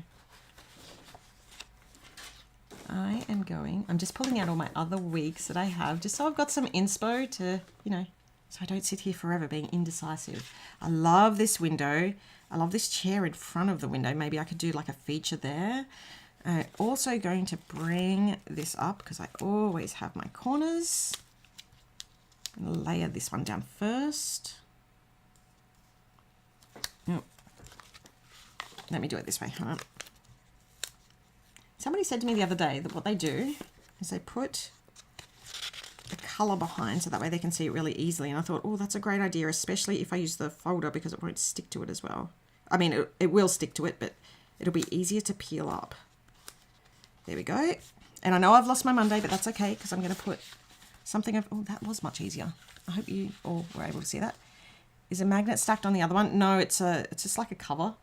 I'm just pulling out all my other weeks that I have, just so I've got some inspo to, you know, so I don't sit here forever being indecisive. I love this window. I love this chair in front of the window. Maybe I could do like a feature there. I'm also going to bring this up because I always have my corners. I'm going to layer this one down first. Oh. Let me do it this way. Hold on. Somebody said to me the other day that what they do is they put the colour behind so that way they can see it really easily. And I thought, oh, that's a great idea, especially if I use the folder because it won't stick to it as well. I mean, it will stick to it, but it'll be easier to peel up. There we go. And I know I've lost my Monday, but that's okay because I'm going to put something of... Oh, that was much easier. I hope you all were able to see that. Is a magnet stacked on the other one? No, it's just like a cover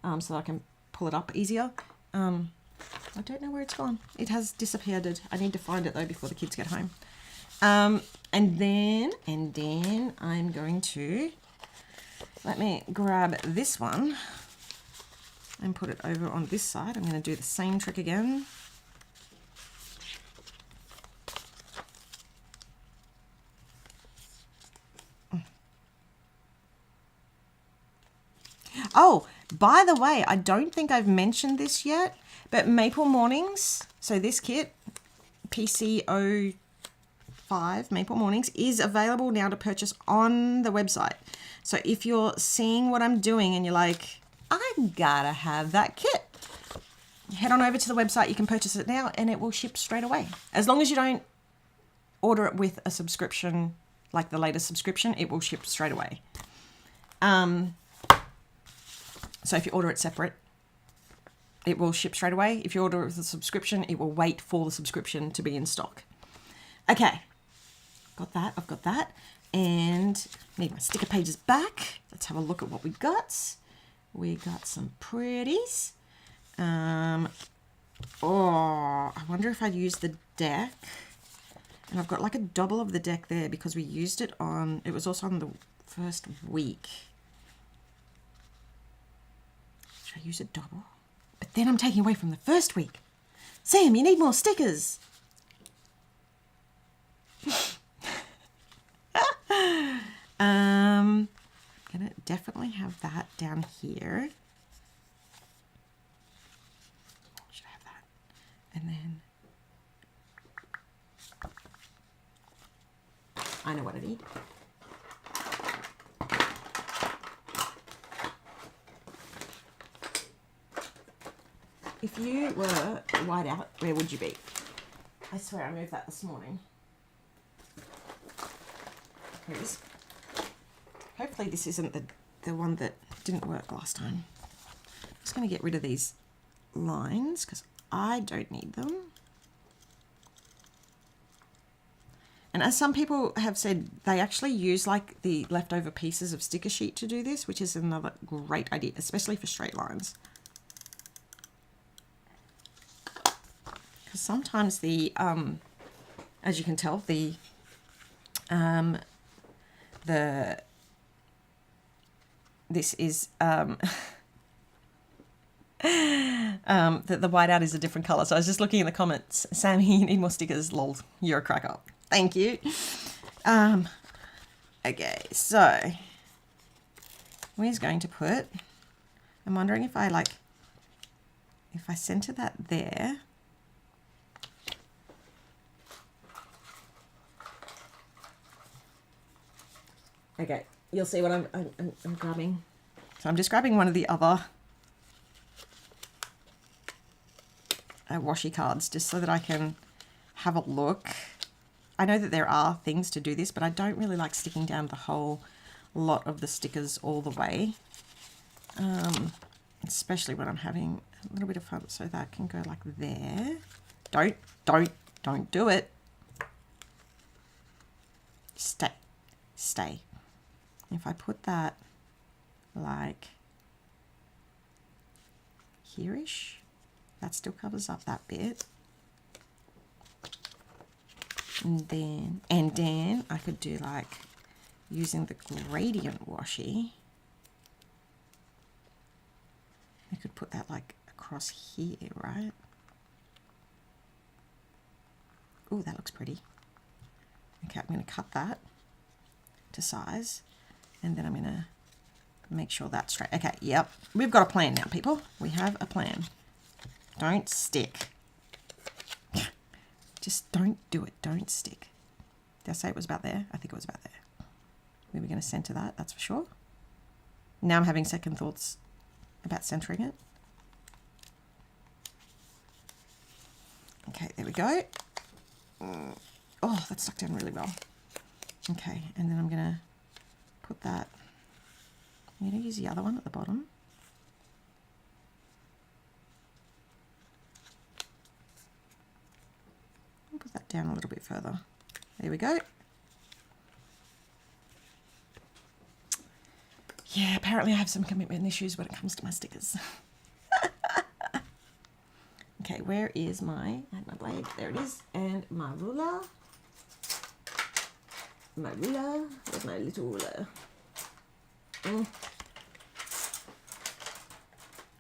so that I can pull it up easier. I don't know where it's gone. It has disappeared. I need to find it though before the kids get home. And then I'm going to... Let me grab this one and put it over on this side. I'm going to do the same trick again. Oh, by the way, I don't think I've mentioned this yet, but Maple Mornings, so this kit, PC05 Maple Mornings, is available now to purchase on the website. So if you're seeing what I'm doing and you're like, I gotta have that kit, head on over to the website. You can purchase it now and it will ship straight away. As long as you don't order it with a subscription, like the latest subscription, it will ship straight away. So if you order it separate, it will ship straight away. If you order it with a subscription, it will wait for the subscription to be in stock. Okay, got that, I've got that. And need my sticker pages back. Let's have a look at what we got. We got some pretties. Oh, I wonder if I'd use the deck. And I've got like a double of the deck there because we used it on, it was also on the first week. Should I use a double? But then I'm taking away from the first week. Sam, you need more stickers. Gonna definitely have that down here. Should I have that? And then I know what I need. If you were white out, where would you be? I swear I moved that this morning. Here it is. Hopefully this isn't the one that didn't work last time. I'm just going to get rid of these lines because I don't need them. And as some people have said, they actually use like the leftover pieces of sticker sheet to do this, which is another great idea, especially for straight lines. Because sometimes the, as you can tell, this is, the whiteout is a different color. So I was just looking in the comments. Sammy, you need more stickers. Lol, you're a cracker. Thank you. Okay, so where's going to put, I'm wondering if I like if I center that there, okay, you'll see what I'm grabbing. So I'm just grabbing one of the other washi cards just so that I can have a look. I know that there are things to do this, but I don't really like sticking down the whole lot of the stickers all the way, especially when I'm having a little bit of fun. So that can go like there. Don't do it. Stay. If I put that like here-ish, that still covers up that bit. And then I could do like using the gradient washi. I could put that like across here, right? Oh, that looks pretty. Okay, I'm going to cut that to size, and then I'm going to make sure that's straight. Okay, yep. We've got a plan now, people. We have a plan. Don't stick. Just don't do it. Don't stick. Did I say it was about there? I think it was about there. We were going to center that, that's for sure. Now I'm having second thoughts about centering it. Okay, there we go. Oh, that stuck down really well. Okay, and then I'm going to put that. I'm going to use the other one at the bottom. I'll put that down a little bit further. There we go. Yeah, apparently I have some commitment issues when it comes to my stickers. Okay, where is my blade? There it is. And my ruler. My ruler. Where's my little ruler?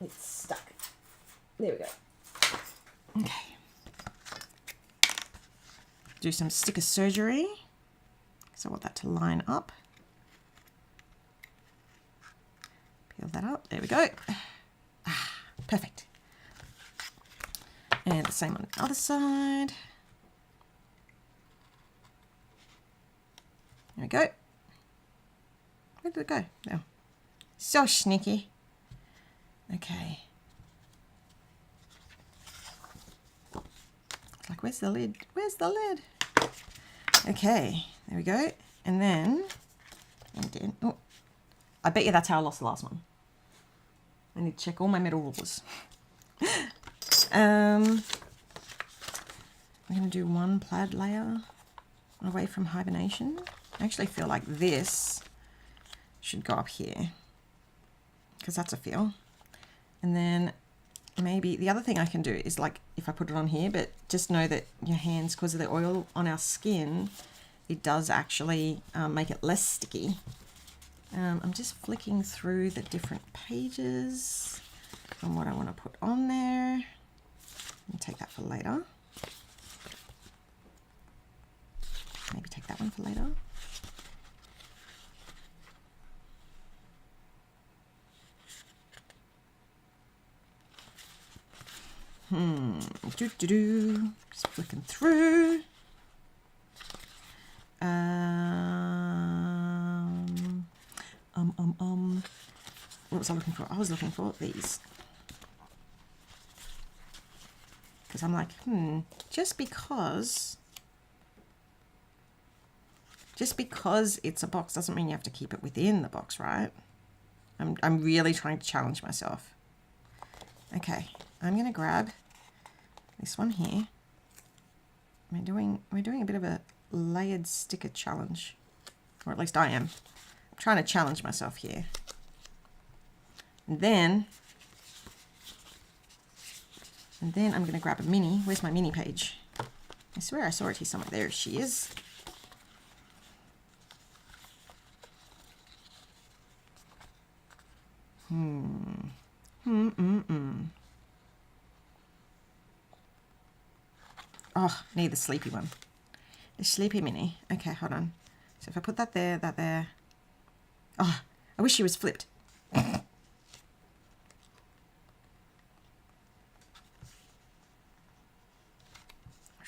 It's stuck. There we go. Okay. Do some sticker surgery. So I want that to line up. Peel that up. There we go. Ah, perfect. And the same on the other side. There we go. Where did it go? Oh. So sneaky. Okay. It's like, where's the lid? Where's the lid? Okay, there we go. And then, oh, I bet you that's how I lost the last one. I need to check all my metal rulers. I'm going to do one plaid layer away from hibernation. I actually feel like this should go up here because that's a feel. And then maybe the other thing I can do is like if I put it on here, but just know that your hands, because of the oil on our skin, it does actually make it less sticky. I'm just flicking through the different pages and what I want to put on there. I'll take that for later. Maybe take that one for later. Just flicking through. What was I looking for? I was looking for these. Because I'm like, just because it's a box doesn't mean you have to keep it within the box, right? I'm really trying to challenge myself. Okay, I'm gonna grab this one here. We're doing a bit of a layered sticker challenge, or at least I am. I'm trying to challenge myself here. And then I'm gonna grab a mini. Where's my mini page? I swear I saw it here somewhere. There she is. Oh, need the sleepy one. The sleepy mini. Okay, hold on. So if I put that there, that there. Oh, I wish she was flipped.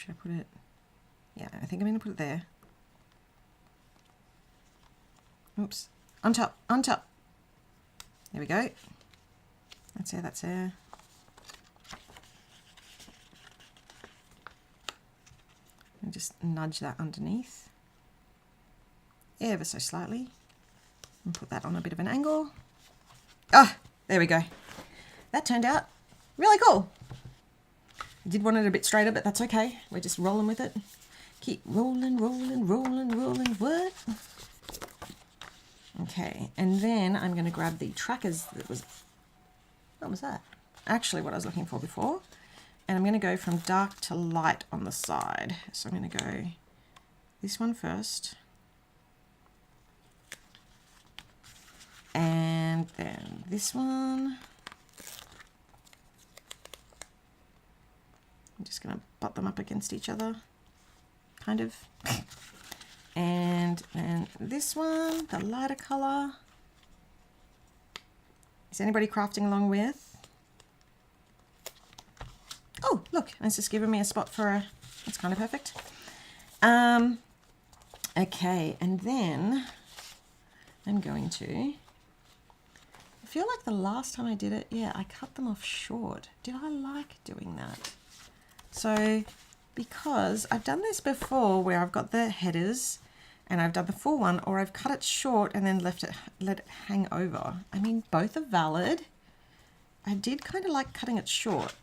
should I put it? Yeah, I think I'm going to put it there. Oops. On top, on top. There we go. That's there, that's there. And just nudge that underneath. Ever so slightly. And put that on a bit of an angle. Ah, there we go. That turned out really cool. I did want it a bit straighter, but that's okay. We're just rolling with it. Keep rolling, rolling, rolling, rolling. What? Okay, and then I'm going to grab the trackers that was... What was that? Actually, what I was looking for before. And I'm going to go from dark to light on the side. So I'm going to go this one first. And then this one. I'm just going to butt them up against each other. Kind of. And then this one, the lighter color. Is anybody crafting along with? Oh, look, it's just giving me a spot for a, that's kind of perfect. Okay, and then I'm going to, I feel like the last time I did it, yeah, I cut them off short. Did I like doing that? So, because I've done this before where I've got the headers and I've done the full one, or I've cut it short and then let it hang over. I mean, both are valid. I did kind of like cutting it short.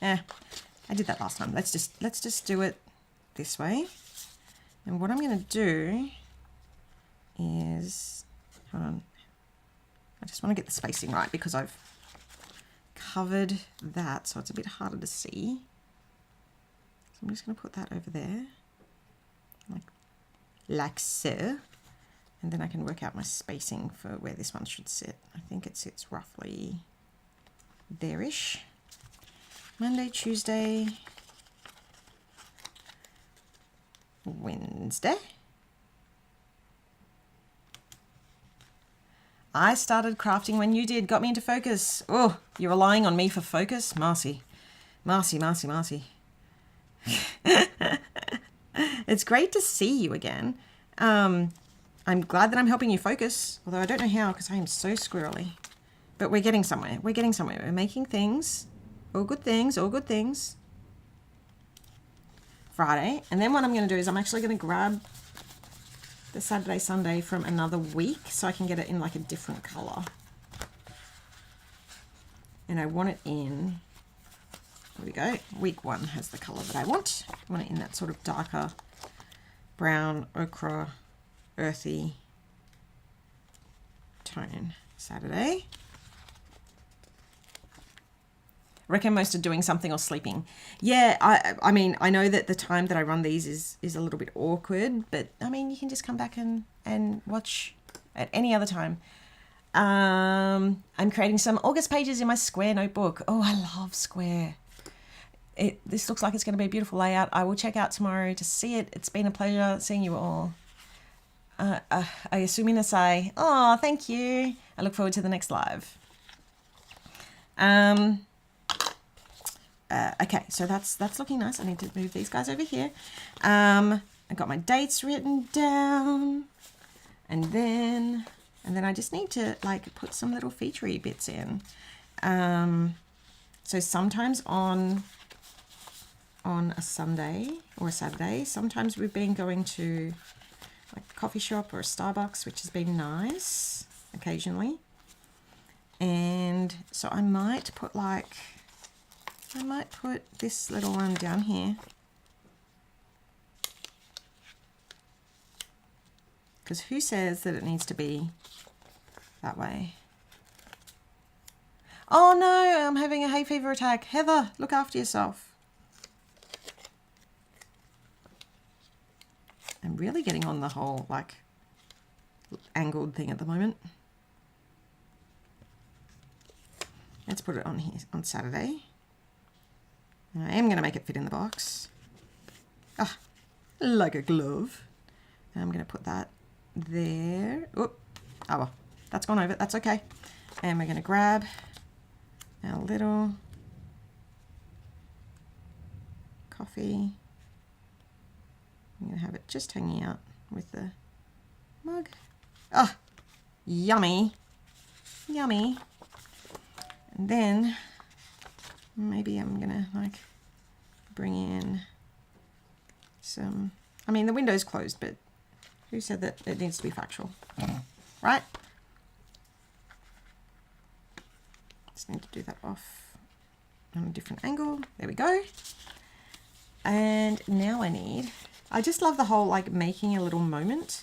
I did that last time. Let's just do it this way. And what I'm going to do is, hold on, I just want to get the spacing right because I've covered that, so it's a bit harder to see. So I'm just going to put that over there, like so. And then I can work out my spacing for where this one should sit. I think it sits roughly there-ish. Monday, Tuesday, Wednesday. I started crafting when you did, got me into focus. Oh, you're relying on me for focus? Marcy. Marcy, Marcy, Marcy. It's great to see you again. I'm glad that I'm helping you focus, although I don't know how because I am so squirrely. But we're getting somewhere. We're getting somewhere. We're making things. All good things, all good things. Friday. And then what I'm going to do is I'm actually going to grab the Saturday, Sunday from another week so I can get it in like a different color. And I want it in, there we go, week 1 has the color that I want. I want it in that sort of darker brown, ochre, earthy tone. Saturday. I reckon most are doing something or sleeping. Yeah, I mean, I know that the time that I run these is a little bit awkward, but I mean, you can just come back and watch at any other time. I'm creating some August pages in my Square notebook. Oh, I love Square. This looks like it's going to be a beautiful layout. I will check out tomorrow to see it. It's been a pleasure seeing you all. I assume to say, oh, thank you. I look forward to the next live. Okay, so that's looking nice. I need to move these guys over here. I got my dates written down, and then I just need to like put some little featurey bits in. So sometimes on a Sunday or a Saturday, sometimes we've been going to like a coffee shop or a Starbucks, which has been nice occasionally. And so I might put this little one down here. Because who says that it needs to be that way? Oh no, I'm having a hay fever attack. Heather, look after yourself. I'm really getting on the whole like angled thing at the moment. Let's put it on here on Saturday. I am going to make it fit in the box. Ah, like a glove. And I'm going to put that there. Oop. Oh well, that's gone over. That's okay. And we're going to grab our little coffee. I'm going to have it just hanging out with the mug. Oh, yummy. Yummy. And then maybe I'm going to like bring in some, I mean, the window's closed, but who said that it needs to be factual? Right? Just need to do that off on a different angle. There we go. And now I just love the whole like making a little moment.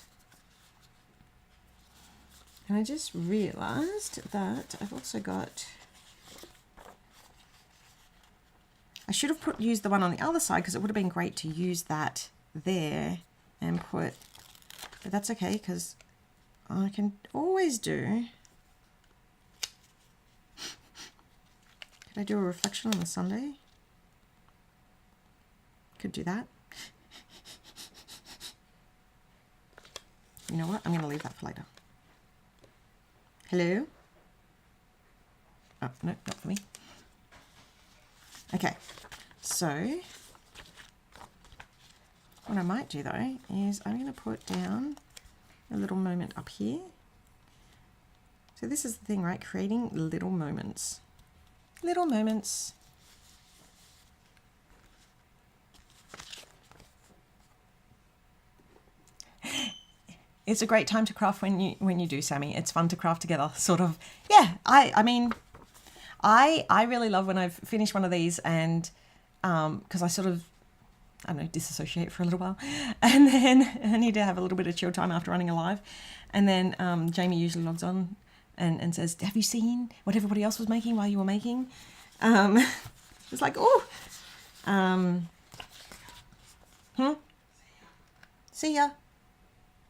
And I just realized that I've also got, I should have used the one on the other side because it would have been great to use that there and put, but that's okay because I can always do, can I do a reflection on the Sunday? Could do that. You know what? I'm going to leave that for later. Hello? Oh, no, not for me. Okay, so what I might do though is I'm going to put down a little moment up here. So this is the thing, right? Creating little moments. Little moments. It's a great time to craft when you do, Sammy. It's fun to craft together, sort of. Yeah, I mean, I really love when I've finished one of these and because I sort of, I don't know, disassociate for a little while, and then I need to have a little bit of chill time after running a live, and then Jamie usually logs on and says, "Have you seen what everybody else was making while you were making?" It's like, oh, see ya.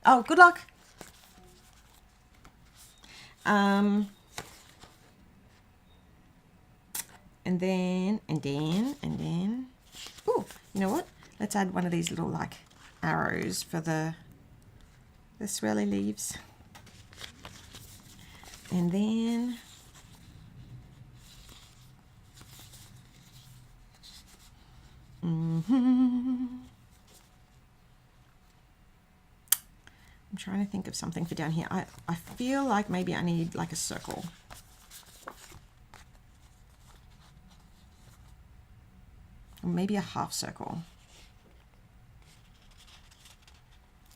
Oh, good luck. And then, oh, you know what? Let's add one of these little like arrows for the swirly leaves. And then, I'm trying to think of something for down here. I feel like maybe I need like a circle. Or maybe a half circle.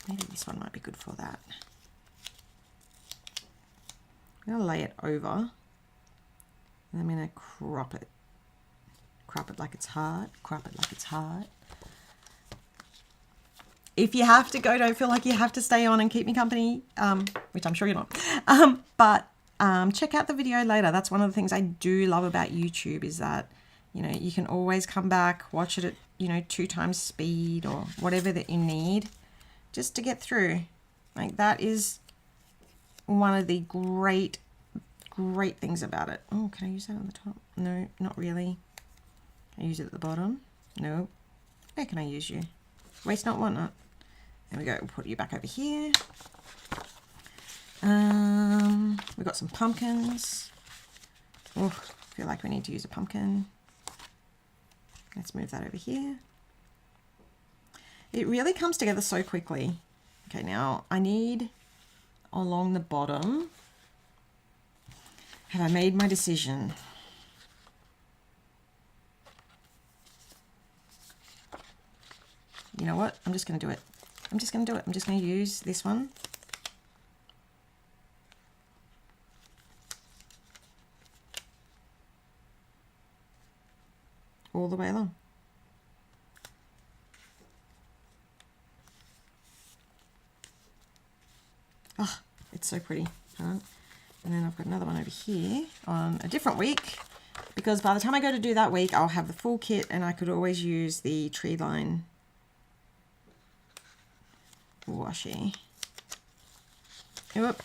Maybe this one might be good for that. I'm going to lay it over. And I'm going to crop it. Crop it like it's hard. Crop it like it's hard. If you have to go, don't feel like you have to stay on and keep me company, which I'm sure you're not. But check out the video later. That's one of the things I do love about YouTube is that, you know, you can always come back, watch it at, you know, 2 times speed or whatever that you need just to get through. Like that is one of the great things about it. Oh, can I use that on the top? No, not really. Can I use it at the bottom? No. Where can I use you? Waste not, want not. There we go. We'll put you back over here. We've got some pumpkins. Oh, I feel like we need to use a pumpkin. Let's move that over here. It really comes together so quickly. Okay, now I need along the bottom. Have I made my decision? You know what? I'm just going to do it. I'm just going to use this one. All the way along. Oh, it's so pretty. And then I've got another one over here on a different week, because by the time I go to do that week, I'll have the full kit and I could always use the tree line washi. Oop.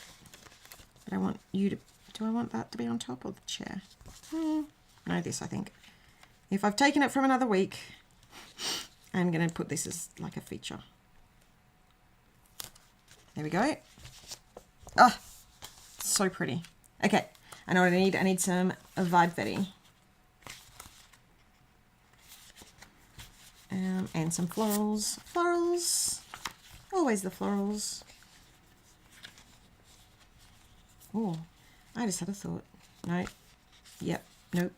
But I want you to, do I want that to be on top of the chair? No, this I think. If I've taken it from another week, I'm going to put this as like a feature. There we go. Ah, so pretty. Okay, I know what I need. I need some Vide Fetty. And some florals. Florals. Always the florals. Oh, I just had a thought. No. Yep. Nope.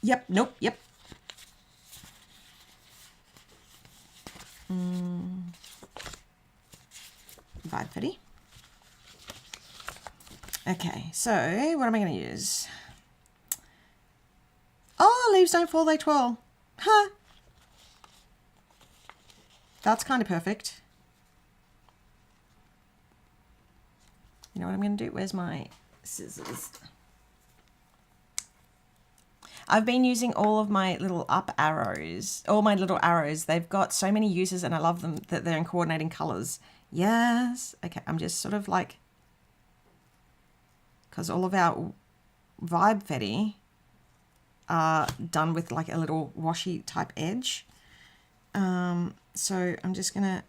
Yep. Nope. Yep. Vibe Fetty. Okay, so what am I going to use? Oh, leaves don't fall, they twirl. Huh. That's kind of perfect. You know what I'm going to do? Where's my scissors? I've been using all of my little up arrows, all my little arrows. They've got so many uses and I love them that they're in coordinating colors. Yes. Okay, I'm just sort of like, because all of our Vibe Fetty are done with like a little washi type edge. So I'm just going to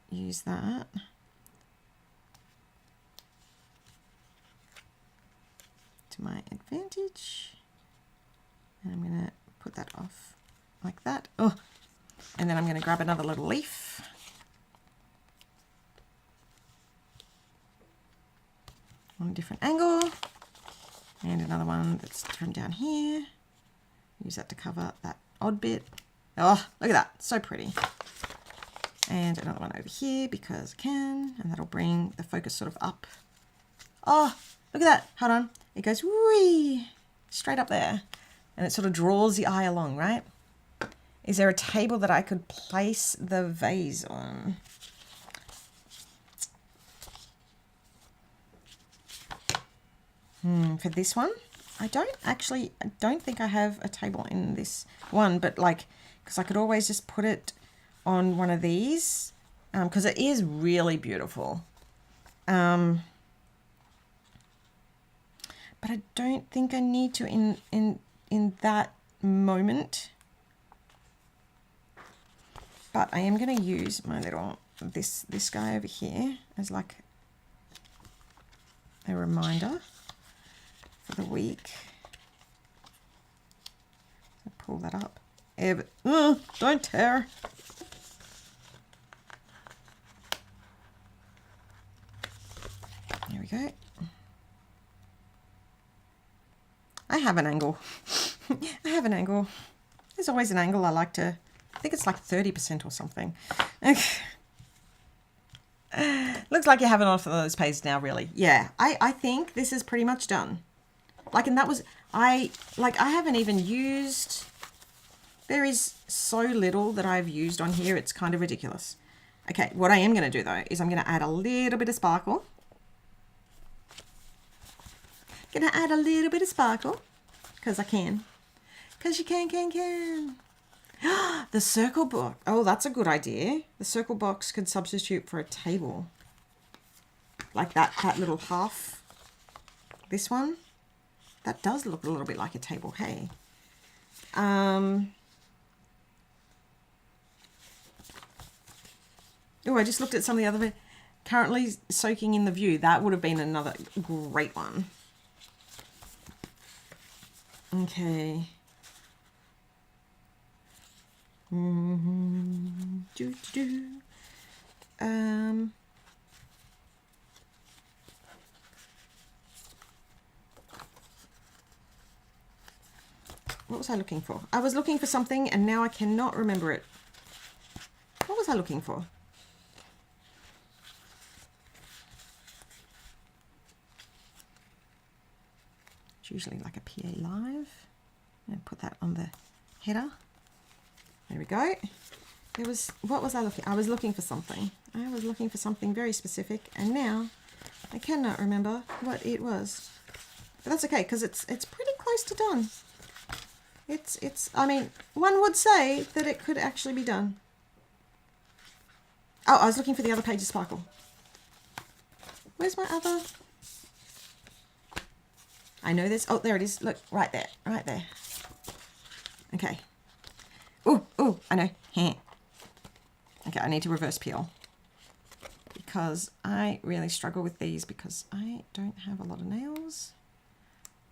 use that. To my advantage. And I'm going to put that off like that. Oh, and then I'm going to grab another little leaf. On a different angle. And another one that's from down here. Use that to cover that odd bit. Oh, look at that. So pretty. And another one over here because I can. And that'll bring the focus sort of up. Oh, look at that. Hold on. It goes whee, straight up there. And it sort of draws the eye along, right? Is there a table that I could place the vase on? For this one, I don't think I have a table in this one, but like, because I could always just put it on one of these, because it is really beautiful. But I don't think I need to in that moment. But I am going to use my little this guy over here as like a reminder for the week. So pull that up. Yeah, but, don't tear. There we go. I have an angle. I have an angle. There's always an angle I like to, I think it's like 30% or something. Looks like you have enough of those pages now, really. Yeah, I think this is pretty much done. Like, and that was, I haven't even used, there is so little that I've used on here, it's kind of ridiculous. Okay, what I am going to do though, is I'm going to add a little bit of sparkle. Gonna add a little bit of sparkle because I can. Because you can. The circle box. Oh, that's a good idea. The circle box could substitute for a table. Like that little half. This one. That does look a little bit like a table, hey. Oh, I just looked at some of the other. Currently soaking in the view. That would have been another great one. Okay. What was I looking for? I was looking for something and now I cannot remember it. What was I looking for? It's usually like a PA Live. And put that on the header. There we go. There was, what was I looking? I was looking for something. I was looking for something very specific, and now I cannot remember what it was. But that's okay because it's pretty close to done. It's. I mean, one would say that it could actually be done. Oh, I was looking for the other page of sparkle. Where's my other? I know this. Oh, there it is. Look, right there, right there. Okay. Oh, I know. Okay, I need to reverse peel. Because I really struggle with these because I don't have a lot of nails.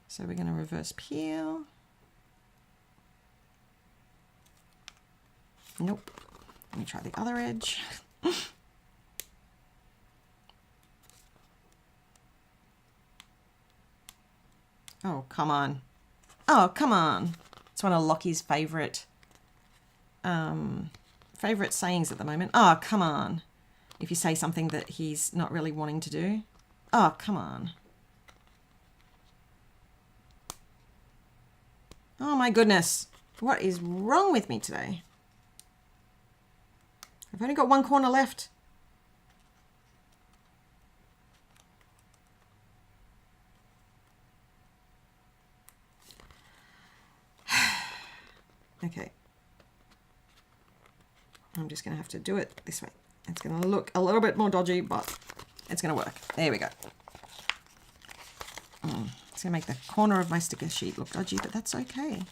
So we're going to reverse peel. Nope. Let me try the other edge. Oh, come on. Oh, come on. It's one of Lockie's favorite sayings at the moment. Oh, come on. If you say something that he's not really wanting to do. Oh, come on. Oh my goodness. What is wrong with me today? I've only got one corner left. Okay. I'm just going to have to do it this way. It's going to look a little bit more dodgy, but it's going to work. There we go. It's going to make the corner of my sticker sheet look dodgy, but that's okay.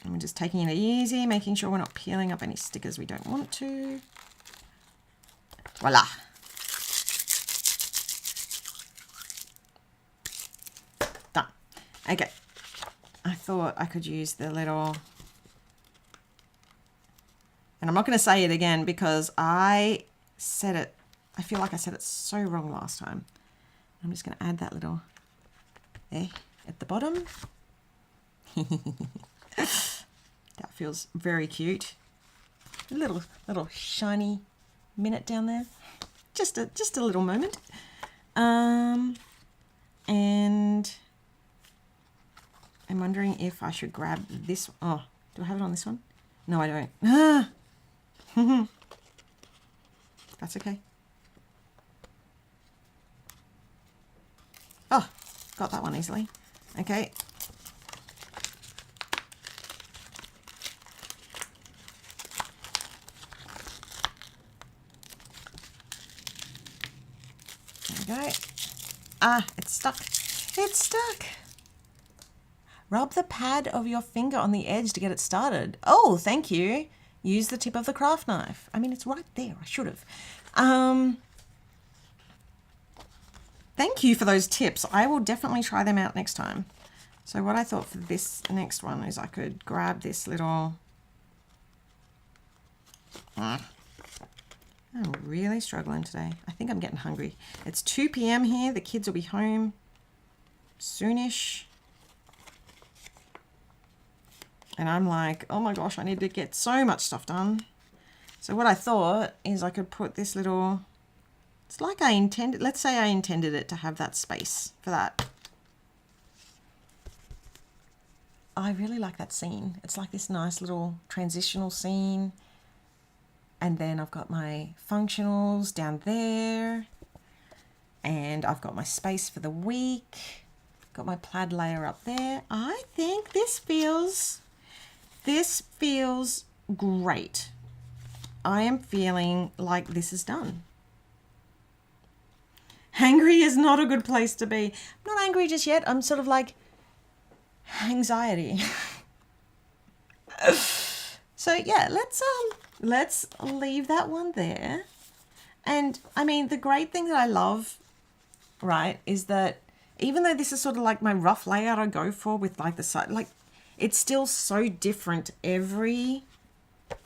And we're just taking it easy, making sure we're not peeling up any stickers we don't want to. Voila. Done. Okay. I thought I could use the little... And I'm not going to say it again because I said it. I feel like I said it so wrong last time. I'm just going to add that little there at the bottom. That feels very cute. A little shiny minute down there. Just a little moment. And I'm wondering if I should grab this. Oh, do I have it on this one? No, I don't. Ah. That's okay. Oh, got that one easily. Okay. There we go. Ah, it's stuck. It's stuck. Rub the pad of your finger on the edge to get it started. Oh, thank you. Use the tip of the craft knife. I mean, it's right there. I should have. Thank you for those tips. I will definitely try them out next time. So what I thought for this next one is I could grab this little... I'm really struggling today. I think I'm getting hungry. It's 2 p.m. here. The kids will be home soonish. And I'm like, oh my gosh, I need to get so much stuff done. So what I thought is I could put this little, it's like I intended, let's say I intended it to have that space for that. I really like that scene. It's like this nice little transitional scene. And then I've got my functionals down there. And I've got my space for the week. Got my plaid layer up there. I think this feels great. I am feeling like this is done. Angry is not a good place to be. I'm not angry just yet. I'm sort of like anxiety. So yeah, let's leave that one there. And I mean, the great thing that I love, right, is that even though this is sort of like my rough layout I go for with like the side, like it's still so different every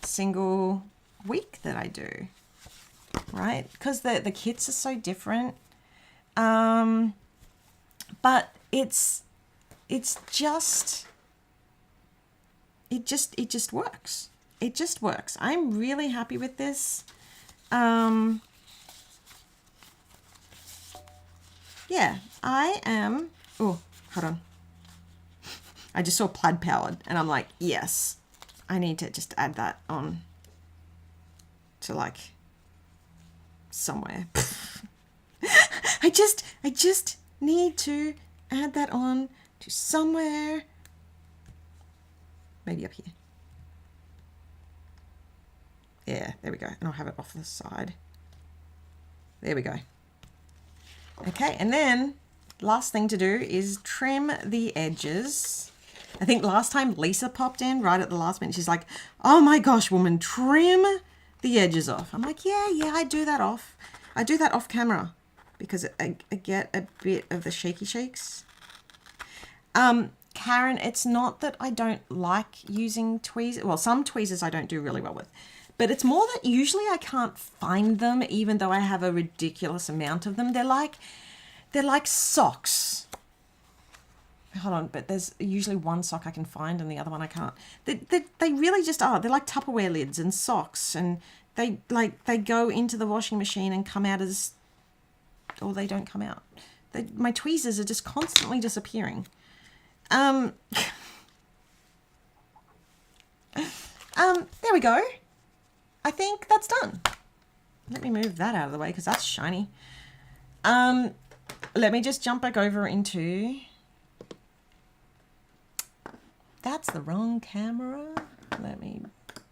single week that I do, right? Because the kits are so different. But it just works. It just works. I'm really happy with this. Yeah, I am. Oh, hold on. I just saw plaid powered and I'm like, yes, I need to just add that on to like somewhere. I just need to add that on to somewhere. Maybe up here. Yeah, there we go. And I'll have it off the side. There we go. Okay, and then last thing to do is trim the edges. I think last time Lisa popped in right at the last minute. She's like, oh my gosh, woman, trim the edges off. I'm like, yeah, I do that off. I do that off camera because I get a bit of the shaky shakes. Karen, it's not that I don't like using tweezers. Well, some tweezers I don't do really well with. But it's more that usually I can't find them even though I have a ridiculous amount of them. They're like socks. Hold on, but there's usually one sock I can find and the other one I can't. They really just are. They're like Tupperware lids and socks, and they go into the washing machine and come out as, or they don't come out. My tweezers are just constantly disappearing. There we go. I think that's done. Let me move that out of the way because that's shiny. Let me just jump back over into... That's the wrong camera. Let me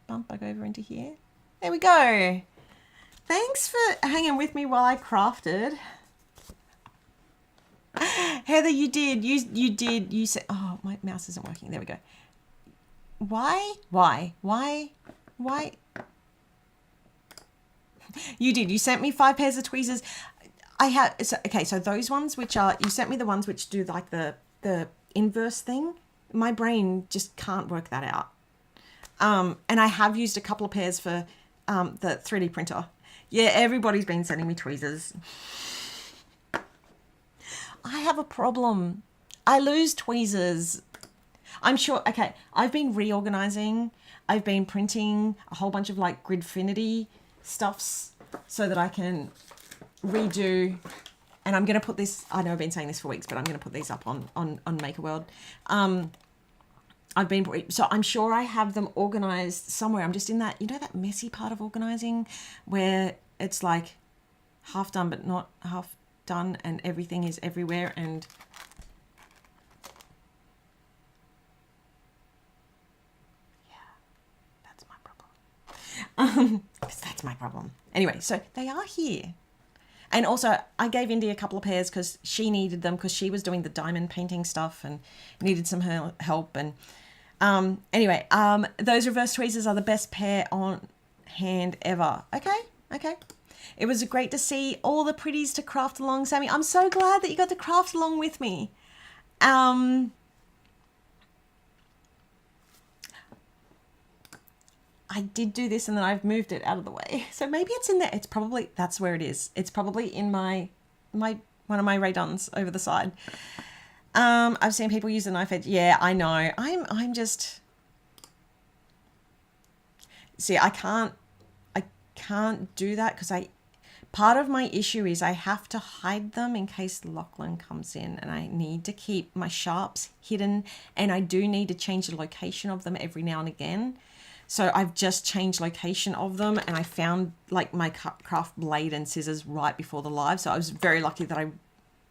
bump back over into here. There we go. Thanks for hanging with me while I crafted. Heather, you did. You did. You said... Oh, my mouse isn't working. There we go. Why? You did. You sent me 5 pairs of tweezers. I have... So those ones which are... You sent me the ones which do like the inverse thing. My brain just can't work that out. And I have used a couple of pairs for the 3D printer. Yeah, everybody's been sending me tweezers. I have a problem. I lose tweezers. I'm sure, okay, I've been reorganizing. I've been printing a whole bunch of like Gridfinity stuffs so that I can redo. And I'm going to put this, I know I've been saying this for weeks, but I'm going to put these up on MakerWorld. So I'm sure I have them organized somewhere. I'm just in that, you know, that messy part of organizing where it's like half done, but not half done and everything is everywhere. And yeah, that's my problem. 'Cause that's my problem. Anyway, so they are here. And also, I gave Indy a couple of pairs because she needed them because she was doing the diamond painting stuff and needed some help. And anyway, those reverse tweezers are the best pair on hand ever. Okay. It was great to see all the pretties to craft along, Sammy. I'm so glad that you got to craft along with me. I did do this and then I've moved it out of the way. So maybe it's in there. It's probably, that's where it is. It's probably in one of my Ray-Duns over the side. I've seen people use the knife edge. Yeah, I know. I'm just, see, I can't do that because part of my issue is I have to hide them in case Lachlan comes in and I need to keep my sharps hidden and I do need to change the location of them every now and again. So I've just changed location of them and I found like my craft blade and scissors right before the live. So I was very lucky that I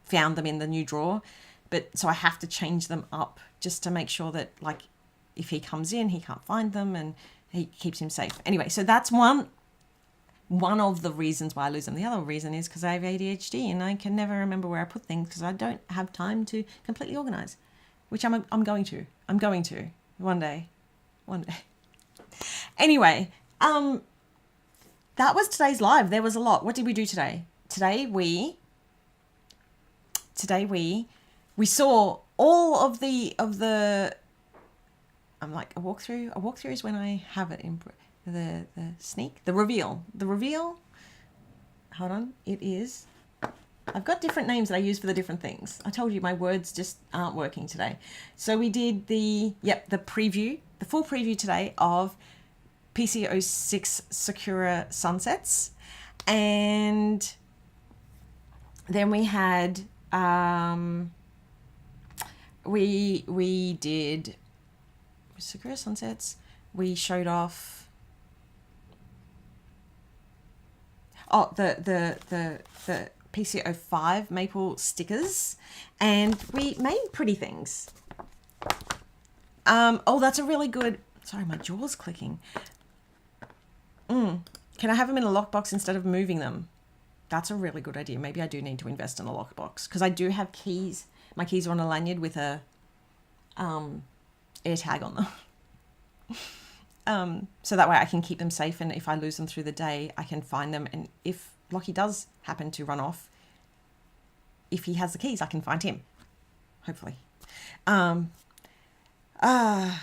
found them in the new drawer. But so I have to change them up just to make sure that like if he comes in, he can't find them and he keeps him safe. Anyway, so that's one of the reasons why I lose them. The other reason is because I have ADHD and I can never remember where I put things because I don't have time to completely organize, which I'm going to. I'm going to one day. Anyway, that was today's live. There was a lot. What did we do today? Today we saw all of the I'm like a walkthrough. A walkthrough is when I have it in the sneak, the reveal. Hold on. It is. I've got different names that I use for the different things. I told you my words just aren't working today. So we did the preview, the full preview today of PC06 Sakura Sunsets. And then we had, we did Sakura Sunsets. We showed off, the PC05 maple stickers, and we made pretty things. That's a really good, sorry, my jaw's clicking. Can I have them in a lockbox instead of moving them? That's a really good idea. Maybe I do need to invest in a lockbox because I do have keys. My keys are on a lanyard with a air tag on them. So that way I can keep them safe, and if I lose them through the day, I can find them. And if Lockie does happen to run off, if he has the keys, I can find him. Hopefully. Oh,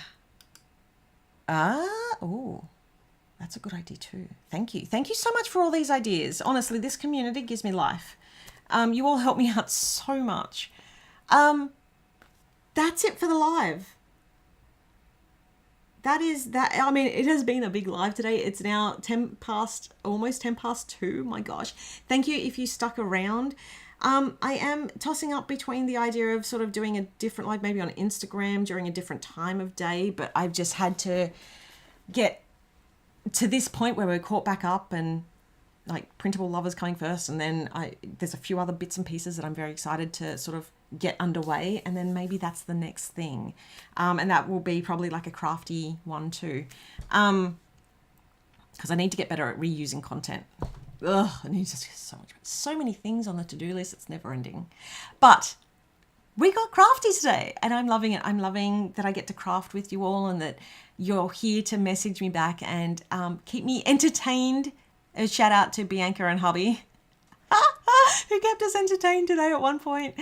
that's a good idea too. Thank you. Thank you so much for all these ideas. Honestly, this community gives me life. You all help me out so much. That's it for the live. That is that. I mean, it has been a big live today. It's now almost 10 past 2. My gosh. Thank you if you stuck around. I am tossing up between the idea of sort of doing a different live, maybe on Instagram during a different time of day, but I've just had to get to this point where we're caught back up and like Printable Lovers coming first, and then there's a few other bits and pieces that I'm very excited to sort of get underway, and then maybe that's the next thing, and that will be probably like a crafty one too, because I need to get better at reusing content. Ugh, I need to do so many things on the to-do list. It's never ending. But we got crafty today and I'm loving it. I'm loving that I get to craft with you all and that you're here to message me back and keep me entertained. A shout out to Bianca and hubby who kept us entertained today at one point.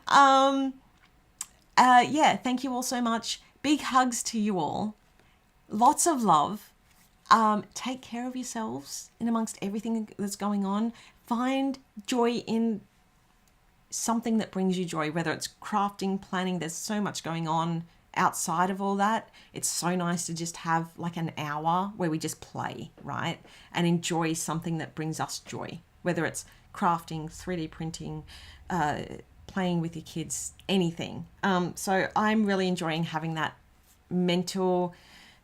Yeah, thank you all so much. Big hugs to you all. Lots of love. Take care of yourselves in amongst everything that's going on. Find joy in something that brings you joy, whether it's crafting, planning. There's so much going on outside of all that. It's so nice to just have like an hour where we just play, right? And enjoy something that brings us joy, whether it's crafting, 3D printing, playing with your kids, anything. So I'm really enjoying having that mental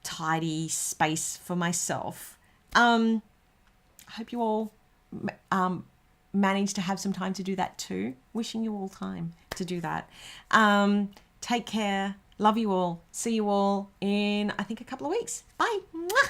tidy space for myself. I hope you all manage to have some time to do that too. Wishing you all time to do that. Take care. Love you all. See you all in, I think, a couple of weeks. Bye. Mwah!